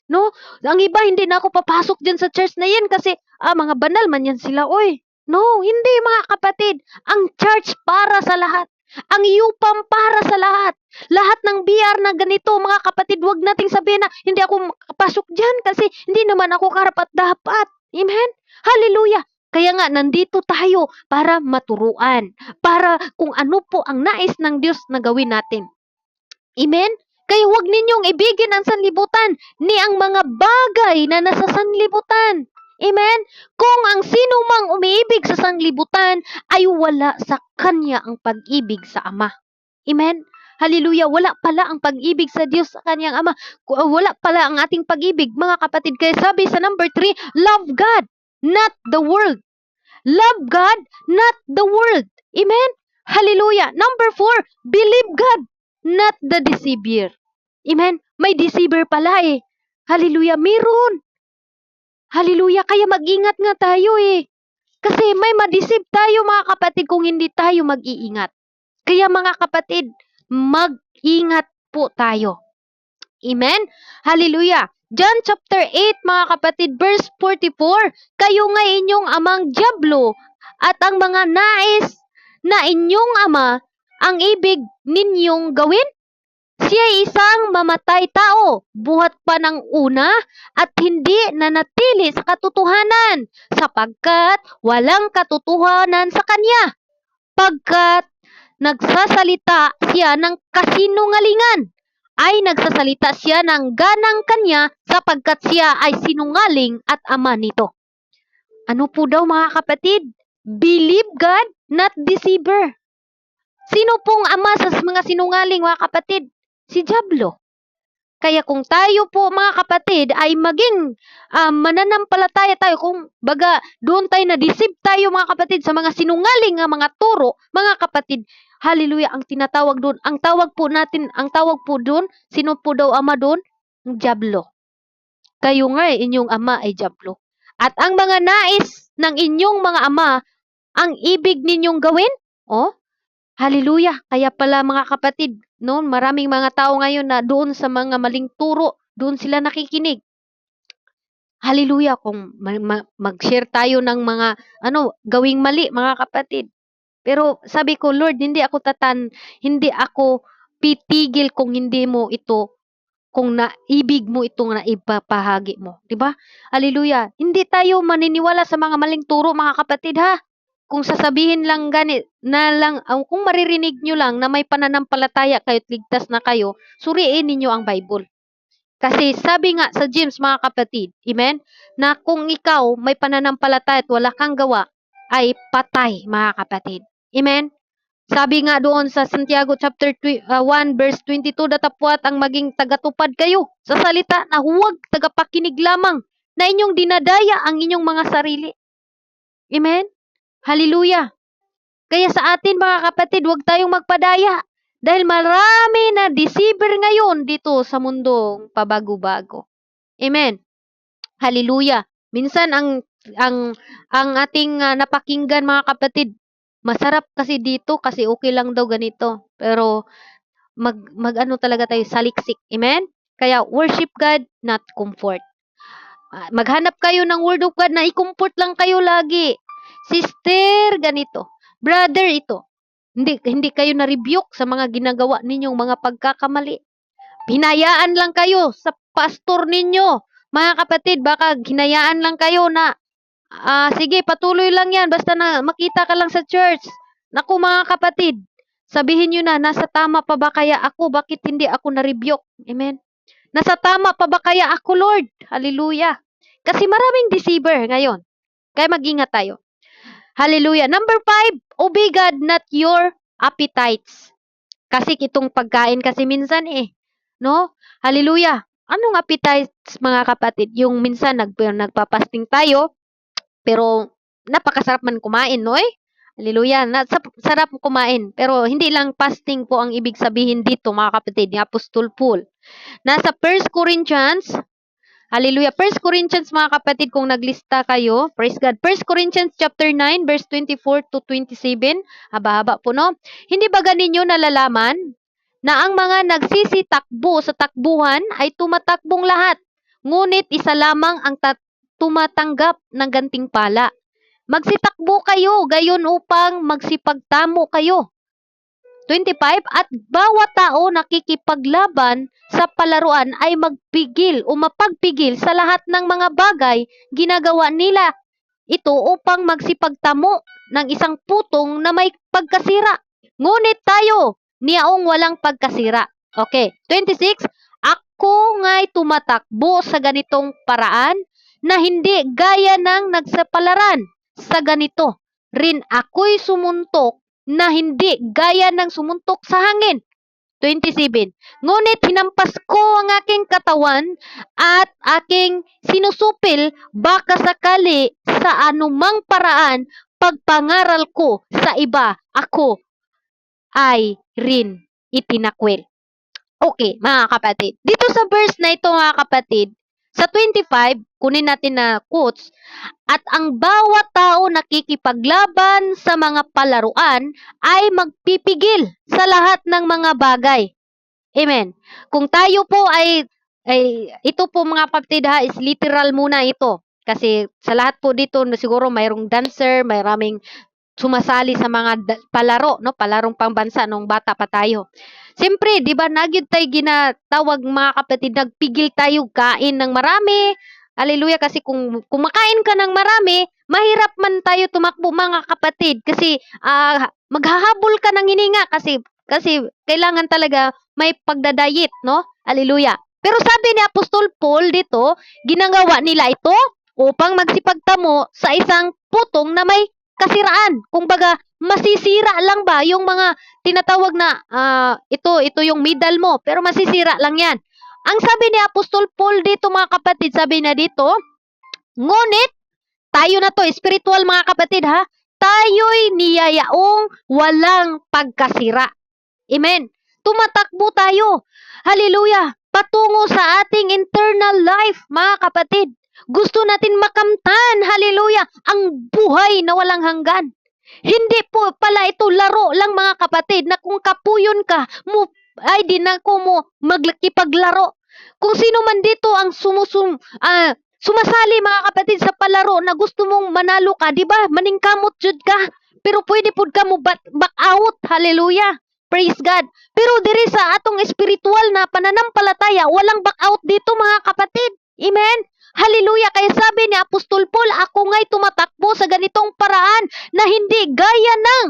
No? Ang iba, hindi na ako papasok dyan sa church na yan kasi, mga banal man yan sila, oy. No, hindi mga kapatid. Ang church para sa lahat. Ang UPAM para sa lahat. Lahat ng BR na ganito, mga kapatid, wag nating sabihin na hindi ako makapasok dyan kasi hindi naman ako karapat-dapat. Amen? Hallelujah. Kaya nga, nandito tayo para maturuan. Para kung ano po ang nais ng Diyos na gawin natin. Amen? Kaya huwag ninyong ibigin ang sanlibutan ni ang mga bagay na nasa sanlibutan. Amen? Kung ang sino mang umiibig sa sanlibutan ay wala sa kanya ang pag-ibig sa Ama. Amen? Hallelujah. Wala pala ang pag-ibig sa Diyos sa kanyang Ama. Wala pala ang ating pag-ibig, mga kapatid. Kaya sabi sa number 3, love God, not the world. Love God, not the world. Amen? Hallelujah. Number 4, believe God, not the deceiver. Amen? May deceiver pala eh. Hallelujah. Meron. Hallelujah. Kaya mag-ingat nga tayo eh. Kasi may ma-deceive tayo mga kapatid kung hindi tayo mag-iingat. Kaya mga kapatid, mag-ingat po tayo. Amen? Hallelujah. John chapter 8 mga kapatid, verse 44. Kayo nga inyong amang dyablo at ang mga nais na inyong ama ang ibig ninyong gawin? Siya isang mamatay tao, buhat pa ng una at hindi nanatili sa katotohanan sapagkat walang katotohanan sa kanya. Pagkat nagsasalita siya ng kasinungalingan, ay nagsasalita siya ng ganang kanya sapagkat siya ay sinungaling at ama nito. Ano po daw mga kapatid? Believe God, not deceiver. Sino pong ama sa mga sinungaling mga kapatid? Si Diablo. Kaya kung tayo po mga kapatid ay maging mananampalataya tayo, kung baga doon tayo na-deceive tayo mga kapatid sa mga sinungaling nga mga turo, mga kapatid, hallelujah, ang tinatawag doon, ang tawag po doon, sino po daw ama doon? Ang Diablo. Kayo nga inyong ama ay Diablo. At ang mga nais ng inyong mga ama, ang ibig ninyong gawin? Oh, hallelujah. Kaya pala mga kapatid, no, maraming mga tao ngayon na doon sa mga maling turo, doon sila nakikinig. Hallelujah. Kung mag-share tayo ng mga gawing mali mga kapatid. Pero sabi ko, Lord, hindi ako pitigil kung hindi mo ito, kung naibig mo itong naipapahagi mo. 'Di ba? Hallelujah. Hindi tayo maniniwala sa mga maling turo mga kapatid ha. Kung sasabihin lang kung maririnig nyo lang na may pananampalataya kayo at ligtas na kayo, suriin ninyo ang Bible. Kasi sabi nga sa James mga kapatid, amen, na kung ikaw may pananampalataya at wala kang gawa, ay patay mga kapatid. Amen? Sabi nga doon sa Santiago chapter 1 verse 22, datapwat ang maging tagatupad kayo sa salita na huwag tagapakinig lamang na inyong dinadaya ang inyong mga sarili. Amen? Hallelujah. Kaya sa atin mga kapatid, huwag tayong magpadaya. Dahil marami na deceiver ngayon dito sa mundong pabago-bago. Amen. Hallelujah. Minsan ang ating napakinggan mga kapatid, masarap kasi dito kasi okay lang daw ganito. Pero mag-ano talaga tayo, saliksik. Amen? Kaya worship God, not comfort. Maghanap kayo ng word of God na i-comfort lang kayo lagi. Sister, ganito. Brother, ito. Hindi kayo na-rebuke sa mga ginagawa ninyong mga pagkakamali. Hinayaan lang kayo sa pastor ninyo. Mga kapatid, baka hinayaan lang kayo na, sige, patuloy lang yan. Basta na makita ka lang sa church. Naku mga kapatid, sabihin nyo na, nasa tama pa ba kaya ako? Bakit hindi ako na-rebuke? Amen? Nasa tama pa ba kaya ako, Lord? Hallelujah. Kasi maraming deceiver ngayon. Kaya mag-ingat tayo. Hallelujah. Number 5, obey God, not your appetites. Kasi itong pagkain kasi minsan no? Hallelujah. Anong appetites mga kapatid? Yung minsan nagpapasting tayo, pero napakasarap man kumain, no? Hallelujah. Sarap kumain. Pero hindi lang fasting po ang ibig sabihin dito, mga kapatid, ni Apostol Paul. Nasa 1 Corinthians, hallelujah. 1 Corinthians, mga kapatid, kung naglista kayo, praise God. 1 Corinthians chapter 9, verse 24 to 27. Haba-haba po, no? Hindi ba ganinyo nalalaman na ang mga nagsisitakbo sa takbuhan ay tumatakbong lahat, ngunit isa lamang ang tumatanggap ng gantimpala. Magsitakbo kayo gayon upang magsipagtamo kayo. 25, at bawat tao nakikipaglaban sa palaruan ay magpigil o mapagpigil sa lahat ng mga bagay ginagawa nila ito upang magsipagtamo ng isang putong na may pagkasira. Ngunit tayo, niyaong walang pagkasira. Okay, 26, ako nga'y tumatakbo sa ganitong paraan na hindi gaya ng nagsapalaran. Sa ganito rin ako'y sumuntok na hindi gaya ng sumuntok sa hangin. 27. Ngunit hinampas ko ang aking katawan at aking sinusupil baka sakali sa anumang paraan pagpangaral ko sa iba, ako ay rin itinakwil. Okay, mga kapatid. Dito sa verse na ito, mga kapatid, sa 25, kunin natin na quotes, at ang bawat tao nakikipaglaban sa mga palaruan ay magpipigil sa lahat ng mga bagay. Amen. Kung tayo po ay ito po mga kapatid ha, is literal muna ito. Kasi sa lahat po dito, siguro mayroong dancer, mayraming sumasali sa mga palaro, no? Palarong pangbansa nung bata pa tayo. Siyempre, di ba, nagyod tayo ginatawag mga kapatid, nagpigil tayo kain ng marami. Hallelujah, kasi kung kumakain ka ng marami, mahirap man tayo tumakbo mga kapatid. Kasi maghahabol ka ng hininga kasi kailangan talaga may pagdadayit, no? Hallelujah. Pero sabi ni Apostol Paul dito, ginagawa nila ito upang magsipagtamo sa isang putong na may kasiraan. Kung baga, masisira lang ba yung mga tinatawag na ito yung medal mo, pero masisira lang yan. Ang sabi ni Apostol Paul dito mga kapatid, sabi na dito, ngunit tayo na to, spiritual mga kapatid ha, tayo'y niyayaong walang pagkasira. Amen. Tumatakbo tayo. Hallelujah. Patungo sa ating internal life, mga kapatid. Gusto natin makamtan, hallelujah, ang buhay na walang hanggan. Hindi po pala ito laro lang mga kapatid na kung kapuyon ka, ay di na ko mo magkipaglaro. Kung sino man dito ang sumasali mga kapatid sa palaro na gusto mong manalo ka, di ba? Maningkamot jud ka. Pero pwede pud ka mo back out. Hallelujah. Praise God. Pero diri sa atong espiritual na pananampalataya, walang back out dito mga kapatid. Amen. Hallelujah. Kaya sabi ni Apostol Paul, ako nga'y tumatakbo sa ganitong paraan na hindi gaya ng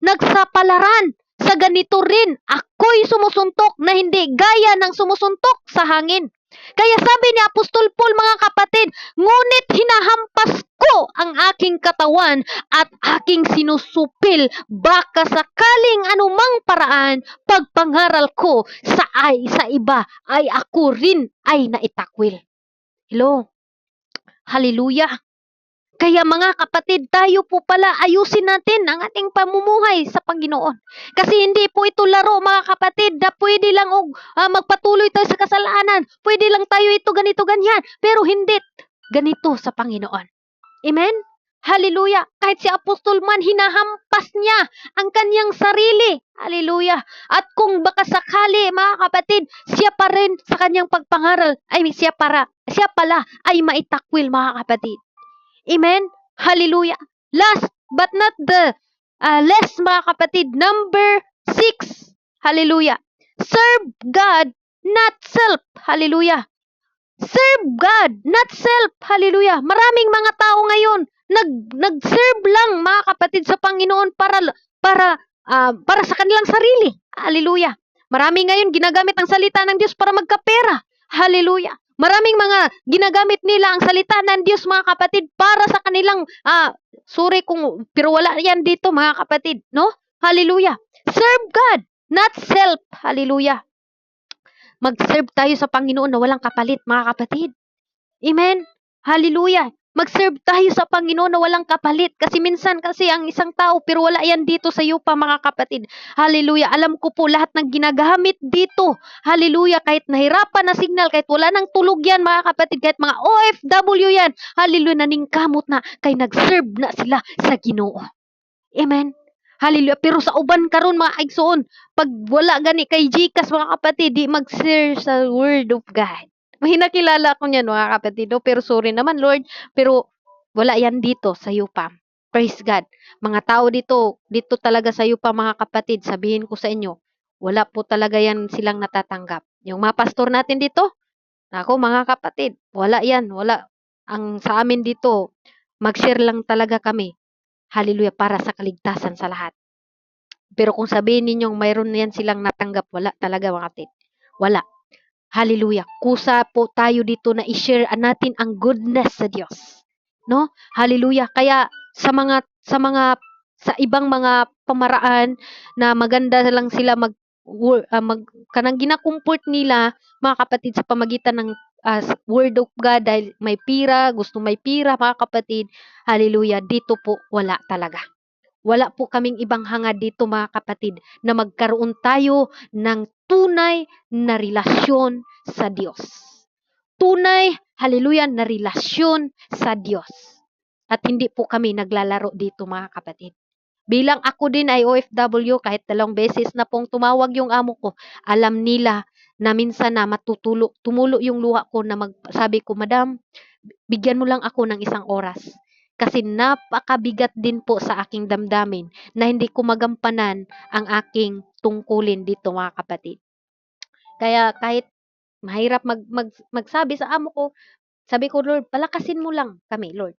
nagsapalaran. Sa ganito rin, ako'y sumusuntok na hindi gaya ng sumusuntok sa hangin. Kaya sabi ni Apostol Paul, mga kapatid, ngunit hinahampas ko ang aking katawan at aking sinusupil baka sakaling anumang paraan pagpangaral ko sa iba ay ako rin ay naitakwil. Hello. Hallelujah. Kaya mga kapatid, tayo po pala ayusin natin ang ating pamumuhay sa Panginoon. Kasi hindi po ito laro mga kapatid na pwede lang magpatuloy tayo sa kasalanan. Pwede lang tayo ito ganito ganyan. Pero hindi ganito sa Panginoon. Amen? Hallelujah. Kahit si Apostol man, hinahampas niya ang kanyang sarili. Hallelujah. At kung baka sakali, mga kapatid, siya pa rin sa kanyang pagpangaral, siya pala ay maitakwil, mga kapatid. Amen? Hallelujah. Last but not the less, mga kapatid, number 6. Hallelujah. Serve God, not self. Hallelujah. Serve God, not self. Hallelujah. Maraming mga tao ngayon nag-serve lang mga kapatid sa Panginoon para sa kanilang sarili. Hallelujah. Marami ngayon ginagamit ang salita ng Diyos para magkapera. Hallelujah. Maraming mga ginagamit nila ang salita ng Diyos mga kapatid para sa kanilang sorry kung pero wala yan dito mga kapatid, no? Hallelujah. Serve God, Not self. Hallelujah. Mag-serve tayo sa Panginoon na walang kapalit, mga kapatid. Amen? Hallelujah. Mag-serve tayo sa Panginoon na walang kapalit. Kasi minsan kasi ang isang tao, pero wala yan dito sa iyo pa, mga kapatid. Hallelujah. Alam ko po lahat ng ginagamit dito. Hallelujah. Kahit nahirapan na signal, kahit wala nang tulog yan, mga kapatid, kahit mga OFW yan. Hallelujah. Naningkamot na, kay nag-serve na sila sa Ginoo. Amen. Hallelujah. Pero sa uban karon mga igsoon, pag wala gani kay Gcash, mga kapatid, di mag-share sa Word of God. May nakilala ko niyan, mga kapatid, no? Pero sorry naman, Lord, pero wala yan dito sa Yupa. Praise God. Mga tao dito talaga sa Yupa, mga kapatid, sabihin ko sa inyo, wala po talaga yan silang natatanggap. Yung mga pastor natin dito, ako mga kapatid, wala yan, wala. Ang sa amin dito, mag-share lang talaga kami. Hallelujah, para sa kaligtasan sa lahat. Pero kung sabihin ninyong mayroon yan silang natanggap, wala talaga, mga kapatid. Wala. Hallelujah. Kusa po tayo dito na i-share natin ang goodness sa Diyos. No? Hallelujah. Kaya sa ibang mga pamaraan na maganda lang sila kanang ginakumport nila, mga kapatid, sa pamagitan ng word of God, dahil may pira, gusto may pira, mga kapatid. Hallelujah. Dito po wala talaga. Wala po kaming ibang hangad dito, mga kapatid, na magkaroon tayo ng tunay na relasyon sa Diyos. Tunay, hallelujah, na relasyon sa Diyos. At hindi po kami naglalaro dito, mga kapatid. Bilang ako din ay OFW, kahit 2 beses na pong tumawag yung amo ko, alam nila na minsan na tumulo yung luha ko na sabi ko, Madam, bigyan mo lang ako ng 1 oras. Kasi napakabigat din po sa aking damdamin na hindi ko magampanan ang aking tungkulin dito, mga kapatid. Kaya kahit mahirap magsabi sa amo ko, sabi ko, Lord, palakasin mo lang kami, Lord.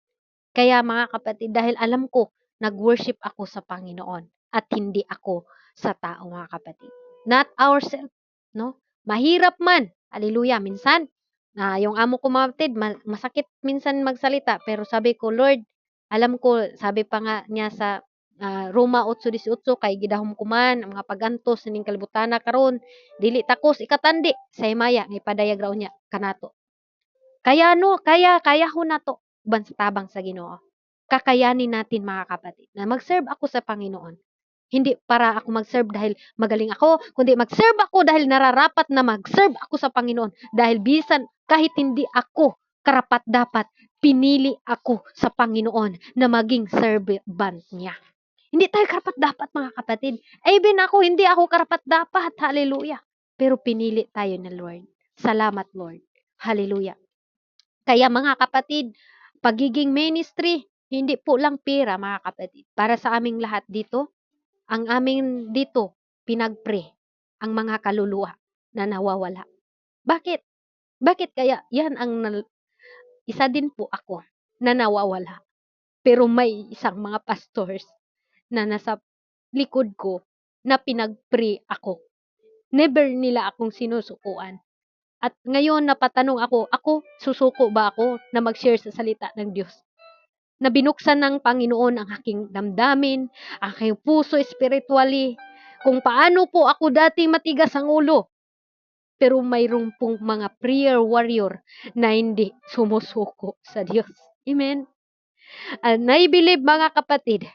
Kaya mga kapatid, dahil alam ko, nag-worship ako sa Panginoon at hindi ako sa tao, mga kapatid. Not ourselves, no? Mahirap man, hallelujah, minsan, yung amo ko, mga kapatid, masakit minsan magsalita, pero sabi ko, Lord, alam ko, sabi pa nga niya sa Roma 8:18, kay gidahom kuman ang mga pagantos ning kalibutana karon, dili takos ikatandi sa himaya nga ipadayag raw niya kanato. Kaya ho nato uban sa tabang sa Ginoo. Kakayanin natin, mga kapatid, na mag-serve ako sa Panginoon. Hindi para ako mag-serve dahil magaling ako, kundi mag-serve ako dahil nararapat na mag-serve ako sa Panginoon. Dahil bisan kahit hindi ako karapat-dapat, pinili ako sa Panginoon na maging servant niya. Hindi tayo karapat-dapat, mga kapatid. Even ako, hindi ako karapat-dapat. Hallelujah. Pero pinili tayo ng Lord. Salamat, Lord. Hallelujah. Kaya mga kapatid, pagiging ministry, hindi po lang pera, mga kapatid. Para sa aming lahat dito, ang amin dito, pinagpre ang mga kaluluwa na nawawala. Bakit? Bakit kaya? Yan isa din po ako na nawawala. Pero may isang mga pastors na nasa likod ko na pinagpre ako. Never nila akong sinusukuan. At ngayon napatanong ako susuko ba ako na mag-share sa salita ng Diyos? Na binuksan ng Panginoon ang aking damdamin, ang aking puso spiritually, kung paano po ako dating matigas ang ulo. Pero mayroong pong mga prayer warrior na hindi sumusuko sa Diyos. Amen. And I believe, mga kapatid,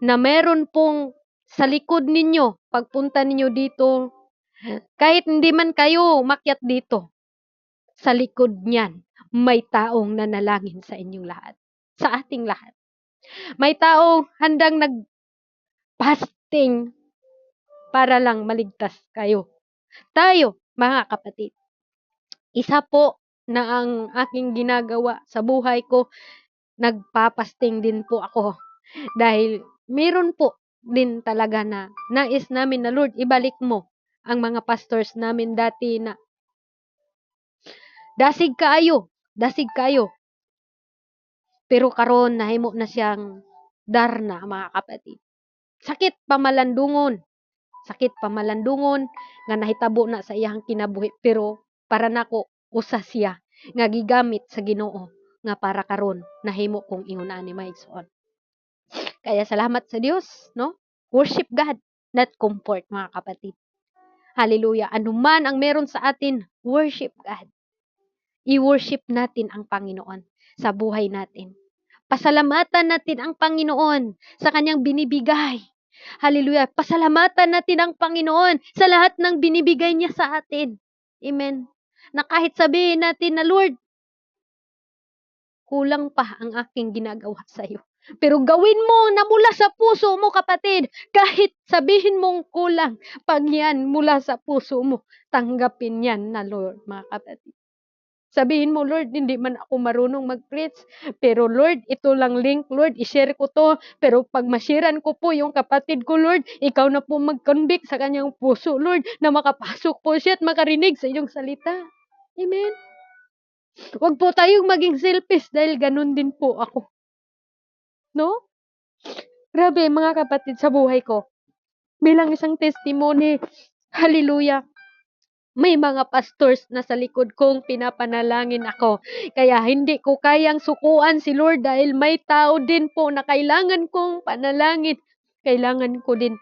na meron pong sa likod ninyo, pagpunta ninyo dito, kahit hindi man kayo makyat dito, sa likod niyan, may taong nanalangin sa inyong lahat. Sa ating lahat. May taong handang nag-fasting para lang maligtas kayo. Tayo, mga kapatid, isa po na ang aking ginagawa sa buhay ko, nagpapasting din po ako. Dahil meron po din talaga na nais namin na, Lord, ibalik mo ang mga pastors namin dati na dasig kayo. Pero karon nahimo na siyang darna, mga kapatid. Sakit pamalandungon nga nahitabo na sa iyang kinabuhi, pero para nako usa siya nga gigamit sa Ginoo nga para karon nahimo kong ingon ani, maigsoon. Kaya salamat sa Dios, no? Worship God, not comfort, mga kapatid. Hallelujah. Anuman ang meron sa atin, worship God. I-worship natin ang Panginoon sa buhay natin. Pasalamatan natin ang Panginoon sa kanyang binibigay. Hallelujah. Pasalamatan natin ang Panginoon sa lahat ng binibigay niya sa atin. Amen. Na kahit sabihin natin na, Lord, kulang pa ang aking ginagawa sa iyo. Pero gawin mo na mula sa puso mo, kapatid. Kahit sabihin mong kulang, pag yan mula sa puso mo, tanggapin yan na Lord, mga kapatid. Sabihin mo, Lord, hindi man ako marunong mag-preach. Pero Lord, ito lang link, Lord, i-share ko to. Pero pag masharean ko po yung kapatid ko, Lord, ikaw na po mag-convict sa kanyang puso, Lord, na makapasok po siya at makarinig sa inyong salita. Amen. Huwag po tayong maging selfish dahil ganun din po ako. No? Grabe, mga kapatid, sa buhay ko. Bilang isang testimony, hallelujah, may mga pastors na sa likod kong pinapanalangin ako. Kaya hindi ko kayang sukuan si Lord dahil may tao din po na kailangan kong panalangin. Kailangan ko din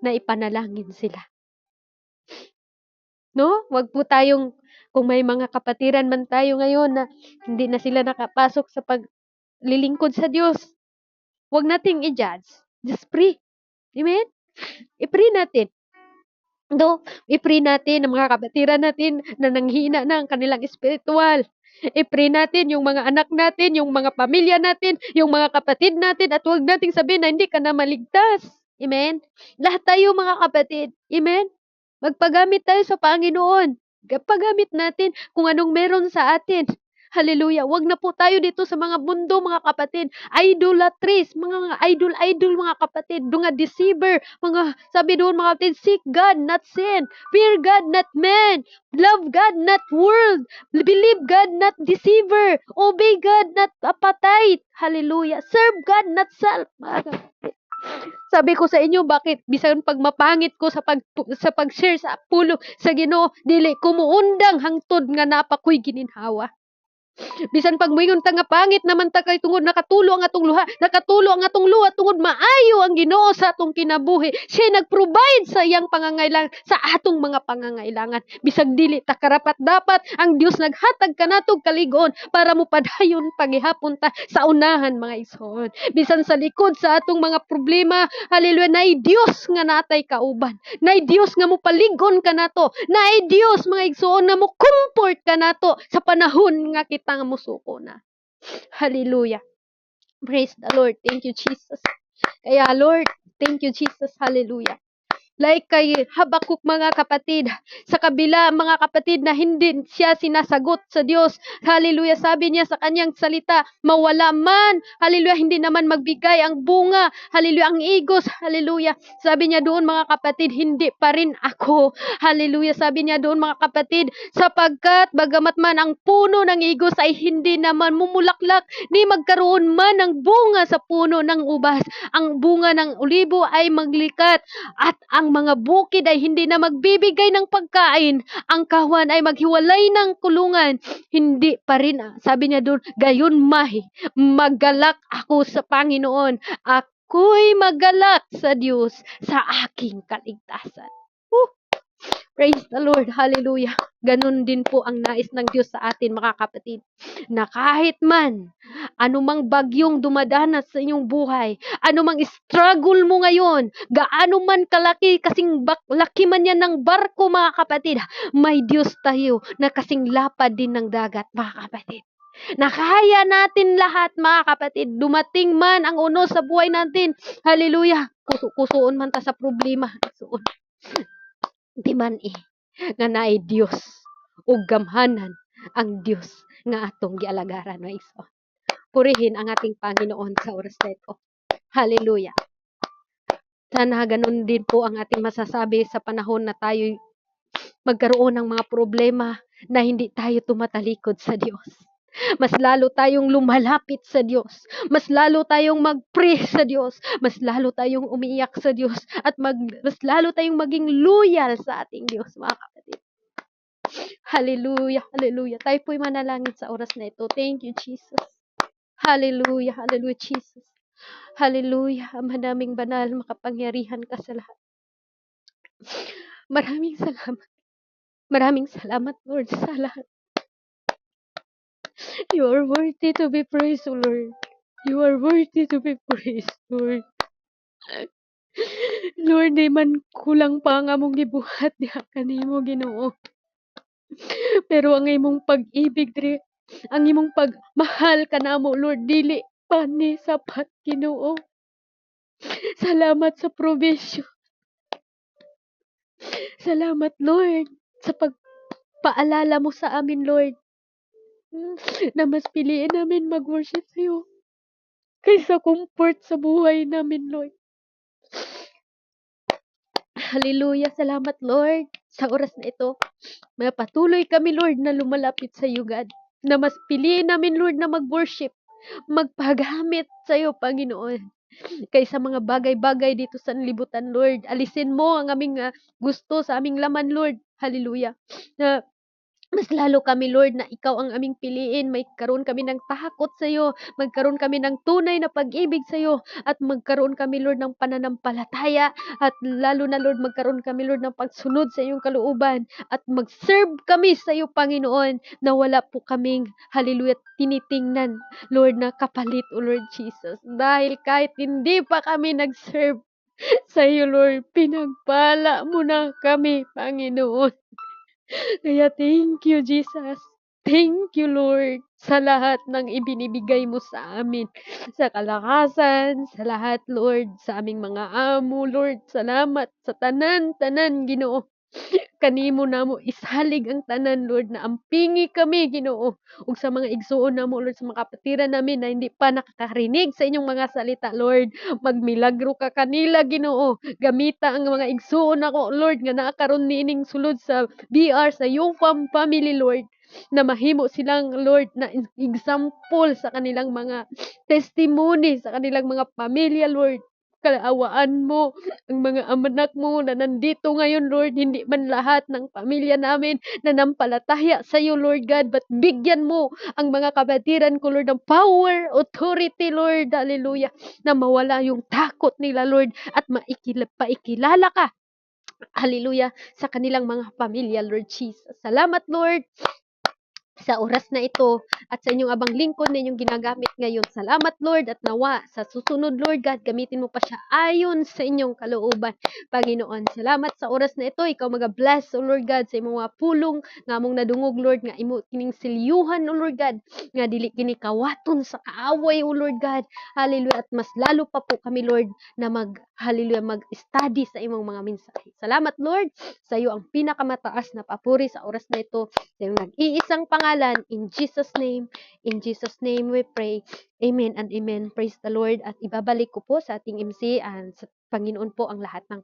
na ipanalangin sila. No? Wag po tayong, kung may mga kapatiran man tayo ngayon na hindi na sila nakapasok sa paglilingkod sa Diyos, wag nating i-judge. Just pray. Amen? I-pray natin. No, i-pray natin ang mga kapatiran natin na nanghina na ang kanilang espiritual. I-pray natin yung mga anak natin, yung mga pamilya natin, yung mga kapatid natin, at huwag nating sabihin na hindi ka na maligtas. Amen? Lahat tayo mga kapatid. Amen? Magpagamit tayo sa Panginoon. Pagamit natin kung anong meron sa atin. Hallelujah. Wag na po tayo dito sa mga mundo, mga kapatid. Idolatries, mga idol, mga kapatid. Mga deceiver, mga, sabi doon mga kapatid, seek God, not sin. Fear God, not man. Love God, not world. Believe God, not deceiver. Obey God, not appetite. Hallelujah. Serve God, not self. Mga kapatid. Sabi ko sa inyo, bakit bisan pag mapangit ko sa pag-share sa pulo sa Ginoo, dili ko muundang hangtod nga napakoy gininhawa. Bisan pag moingon ta nga pangit naman ta kay tungod nakatulo ang atong luha tungod maayo ang Ginoo sa atong kinabuhi. Siya nag-provide sa iyang pangangailangan sa atong mga pangangailangan. Bisag dili ta karapat dapat ang Dios naghatag kanatog kaligon para mo padayon paghihapon ta sa unahan, mga igsoon. Bisan sa likod sa atong mga problema, hallelujah, naay Dios nga natay kauban. Naay Dios nga mo paligon kanato. Naay Dios, mga igsoon, nga mo comfort kanato sa panahon nga kita nga musuko na. Hallelujah. Praise the Lord. Thank you, Jesus. Kaya, Lord, thank you, Jesus. Hallelujah. Like kay Habakuk, mga kapatid, sa kabila, mga kapatid, na hindi siya sinasagot sa Diyos. Hallelujah. Sabi niya sa kanyang salita, mawala man, hallelujah, hindi naman magbigay ang bunga, hallelujah, ang igos, hallelujah. Sabi niya doon, mga kapatid, hindi pa rin ako. Hallelujah. Sabi niya doon, mga kapatid, sapagkat bagamat man ang puno ng igos ay hindi naman mumulaklak, ni magkaroon man ng bunga sa puno ng ubas, ang bunga ng olibo ay maglikat, at ang mga bukid ay hindi na magbibigay ng pagkain, ang kawan ay maghiwalay ng kulungan, hindi pa rin, sabi niya doon, gayon mahi, magalak ako sa Panginoon, ako'y magalak sa Diyos sa aking kaligtasan. Praise the Lord. Hallelujah. Ganun din po ang nais ng Diyos sa atin, mga kapatid. Na kahit man, anumang bagyong dumadanas sa inyong buhay, anumang struggle mo ngayon, gaano man kalaki, kasing laki man yan ng barko, mga kapatid, may Diyos tayo na kasing lapad din ng dagat, mga kapatid. Nakaya natin lahat, mga kapatid. Dumating man ang unos sa buhay natin. Hallelujah. Kusuon man ta sa problema. Kusuon. Di man nga naay Dios ug gamhanan ang Dios nga atong gialagaran, no iso. Purihin ang ating Panginoon sa oras na ito. Hallelujah. Sana ganun din po ang ating masasabi sa panahon na tayo magkaroon ng mga problema na hindi tayo tumatalikod sa Diyos. Mas lalo tayong lumalapit sa Diyos. Mas lalo tayong mag-pray sa Diyos. Mas lalo tayong umiiyak sa Diyos. At mas lalo tayong maging loyal sa ating Diyos, mga kapatid. Hallelujah, hallelujah. Tayo po'y manalangin sa oras na ito. Thank you, Jesus. Hallelujah, hallelujah, Jesus. Hallelujah. Ama naming banal, makapangyarihan ka sa lahat. Maraming salamat. Maraming salamat, Lord, sa lahat. You are worthy to be praised, O Lord. You are worthy to be praised, Lord. Lord, di man kulang pa ang among gibuhat diha kanimo, Ginoo. Pero ang imong pag-ibig diri, ang imong pagmahal kanamo, Lord, dili pa ni sapat, Ginoo. Salamat sa provision. Salamat, Lord, sa pagpaalala mo sa amin, Lord, na mas piliin namin mag-worship sa'yo kaysa comfort sa buhay namin, Lord. Hallelujah. Salamat, Lord, sa oras na ito. Patuloy kami, Lord, na lumalapit sa iyo, God. Na mas piliin namin, Lord, na mag-worship, magpagamit sa iyo, Panginoon. Kaysa mga bagay-bagay dito sa libutan, Lord. Alisin mo ang aming gusto sa aming laman, Lord. Hallelujah. Na mas lalo kami, Lord, na ikaw ang aming piliin. Magkaroon kami ng takot sa iyo. Magkaroon kami ng tunay na pag-ibig sa iyo. At magkaroon kami, Lord, ng pananampalataya. At lalo na, Lord, magkaroon kami, Lord, ng pagsunod sa iyong kalooban. At mag-serve kami sa iyo, Panginoon, na wala po kaming, hallelujah, tinitingnan, Lord, na kapalit, O Lord Jesus. Dahil kahit hindi pa kami nag-serve sa iyo, Lord, pinagpala mo na kami, Panginoon. Kaya thank you, Jesus. Thank you, Lord, sa lahat ng ibinibigay mo sa amin. Sa kalakasan, sa lahat, Lord, sa aming mga amo, Lord. Salamat sa tanan-tanan, Ginoo. Kanimo namo isalig ang tanan, Lord, na ampingi kami, Ginoo. Ug sa mga igsuon namo, Lord, sa mga kapatiran namin na hindi pa nakakarinig sa inyong mga salita, Lord. Magmilagro ka kanila, Ginoo. Gamita ang mga igsuon nako, Lord, nga naa karon niining sulod sa BR sa UFAM family, Lord, na mahimo silang, Lord, na example sa kanilang mga testimony, sa kanilang mga pamilya, Lord. Kaawaan mo ang mga anak mo na nandito ngayon, Lord. Hindi man lahat ng pamilya namin nanampalataya sa iyo, Lord God, but bigyan mo ang mga kabatiran ko, Lord, ng power, authority, Lord, hallelujah, na mawala yung takot nila, Lord, at paikilala ka, hallelujah, sa kanilang mga pamilya, Lord Jesus. Salamat, Lord, sa oras na ito at sa inyong abang lingkod na inyong ginagamit ngayon. Salamat, Lord, at nawa sa susunod, Lord God, gamitin mo pa siya ayon sa inyong kalooban, Panginoon. Salamat sa oras na ito. Ikaw mag-bless, O Lord God, sa imong mga pulong nga mong nadungog, Lord, nga imo kining silyuhan, O Lord God, nga dili kini kawaton sa kaaway, O Lord God. Hallelujah. At mas lalo pa po kami, Lord, na hallelujah, mag-study sa imong mga mensahe. Salamat, Lord, sa iyo ang pinakamataas na papuri sa oras na ito. Sa iyong nag-iisang pangalan, in Jesus' name we pray. Amen and amen. Praise the Lord. At ibabalik ko po sa ating MC and sa Panginoon po ang lahat ng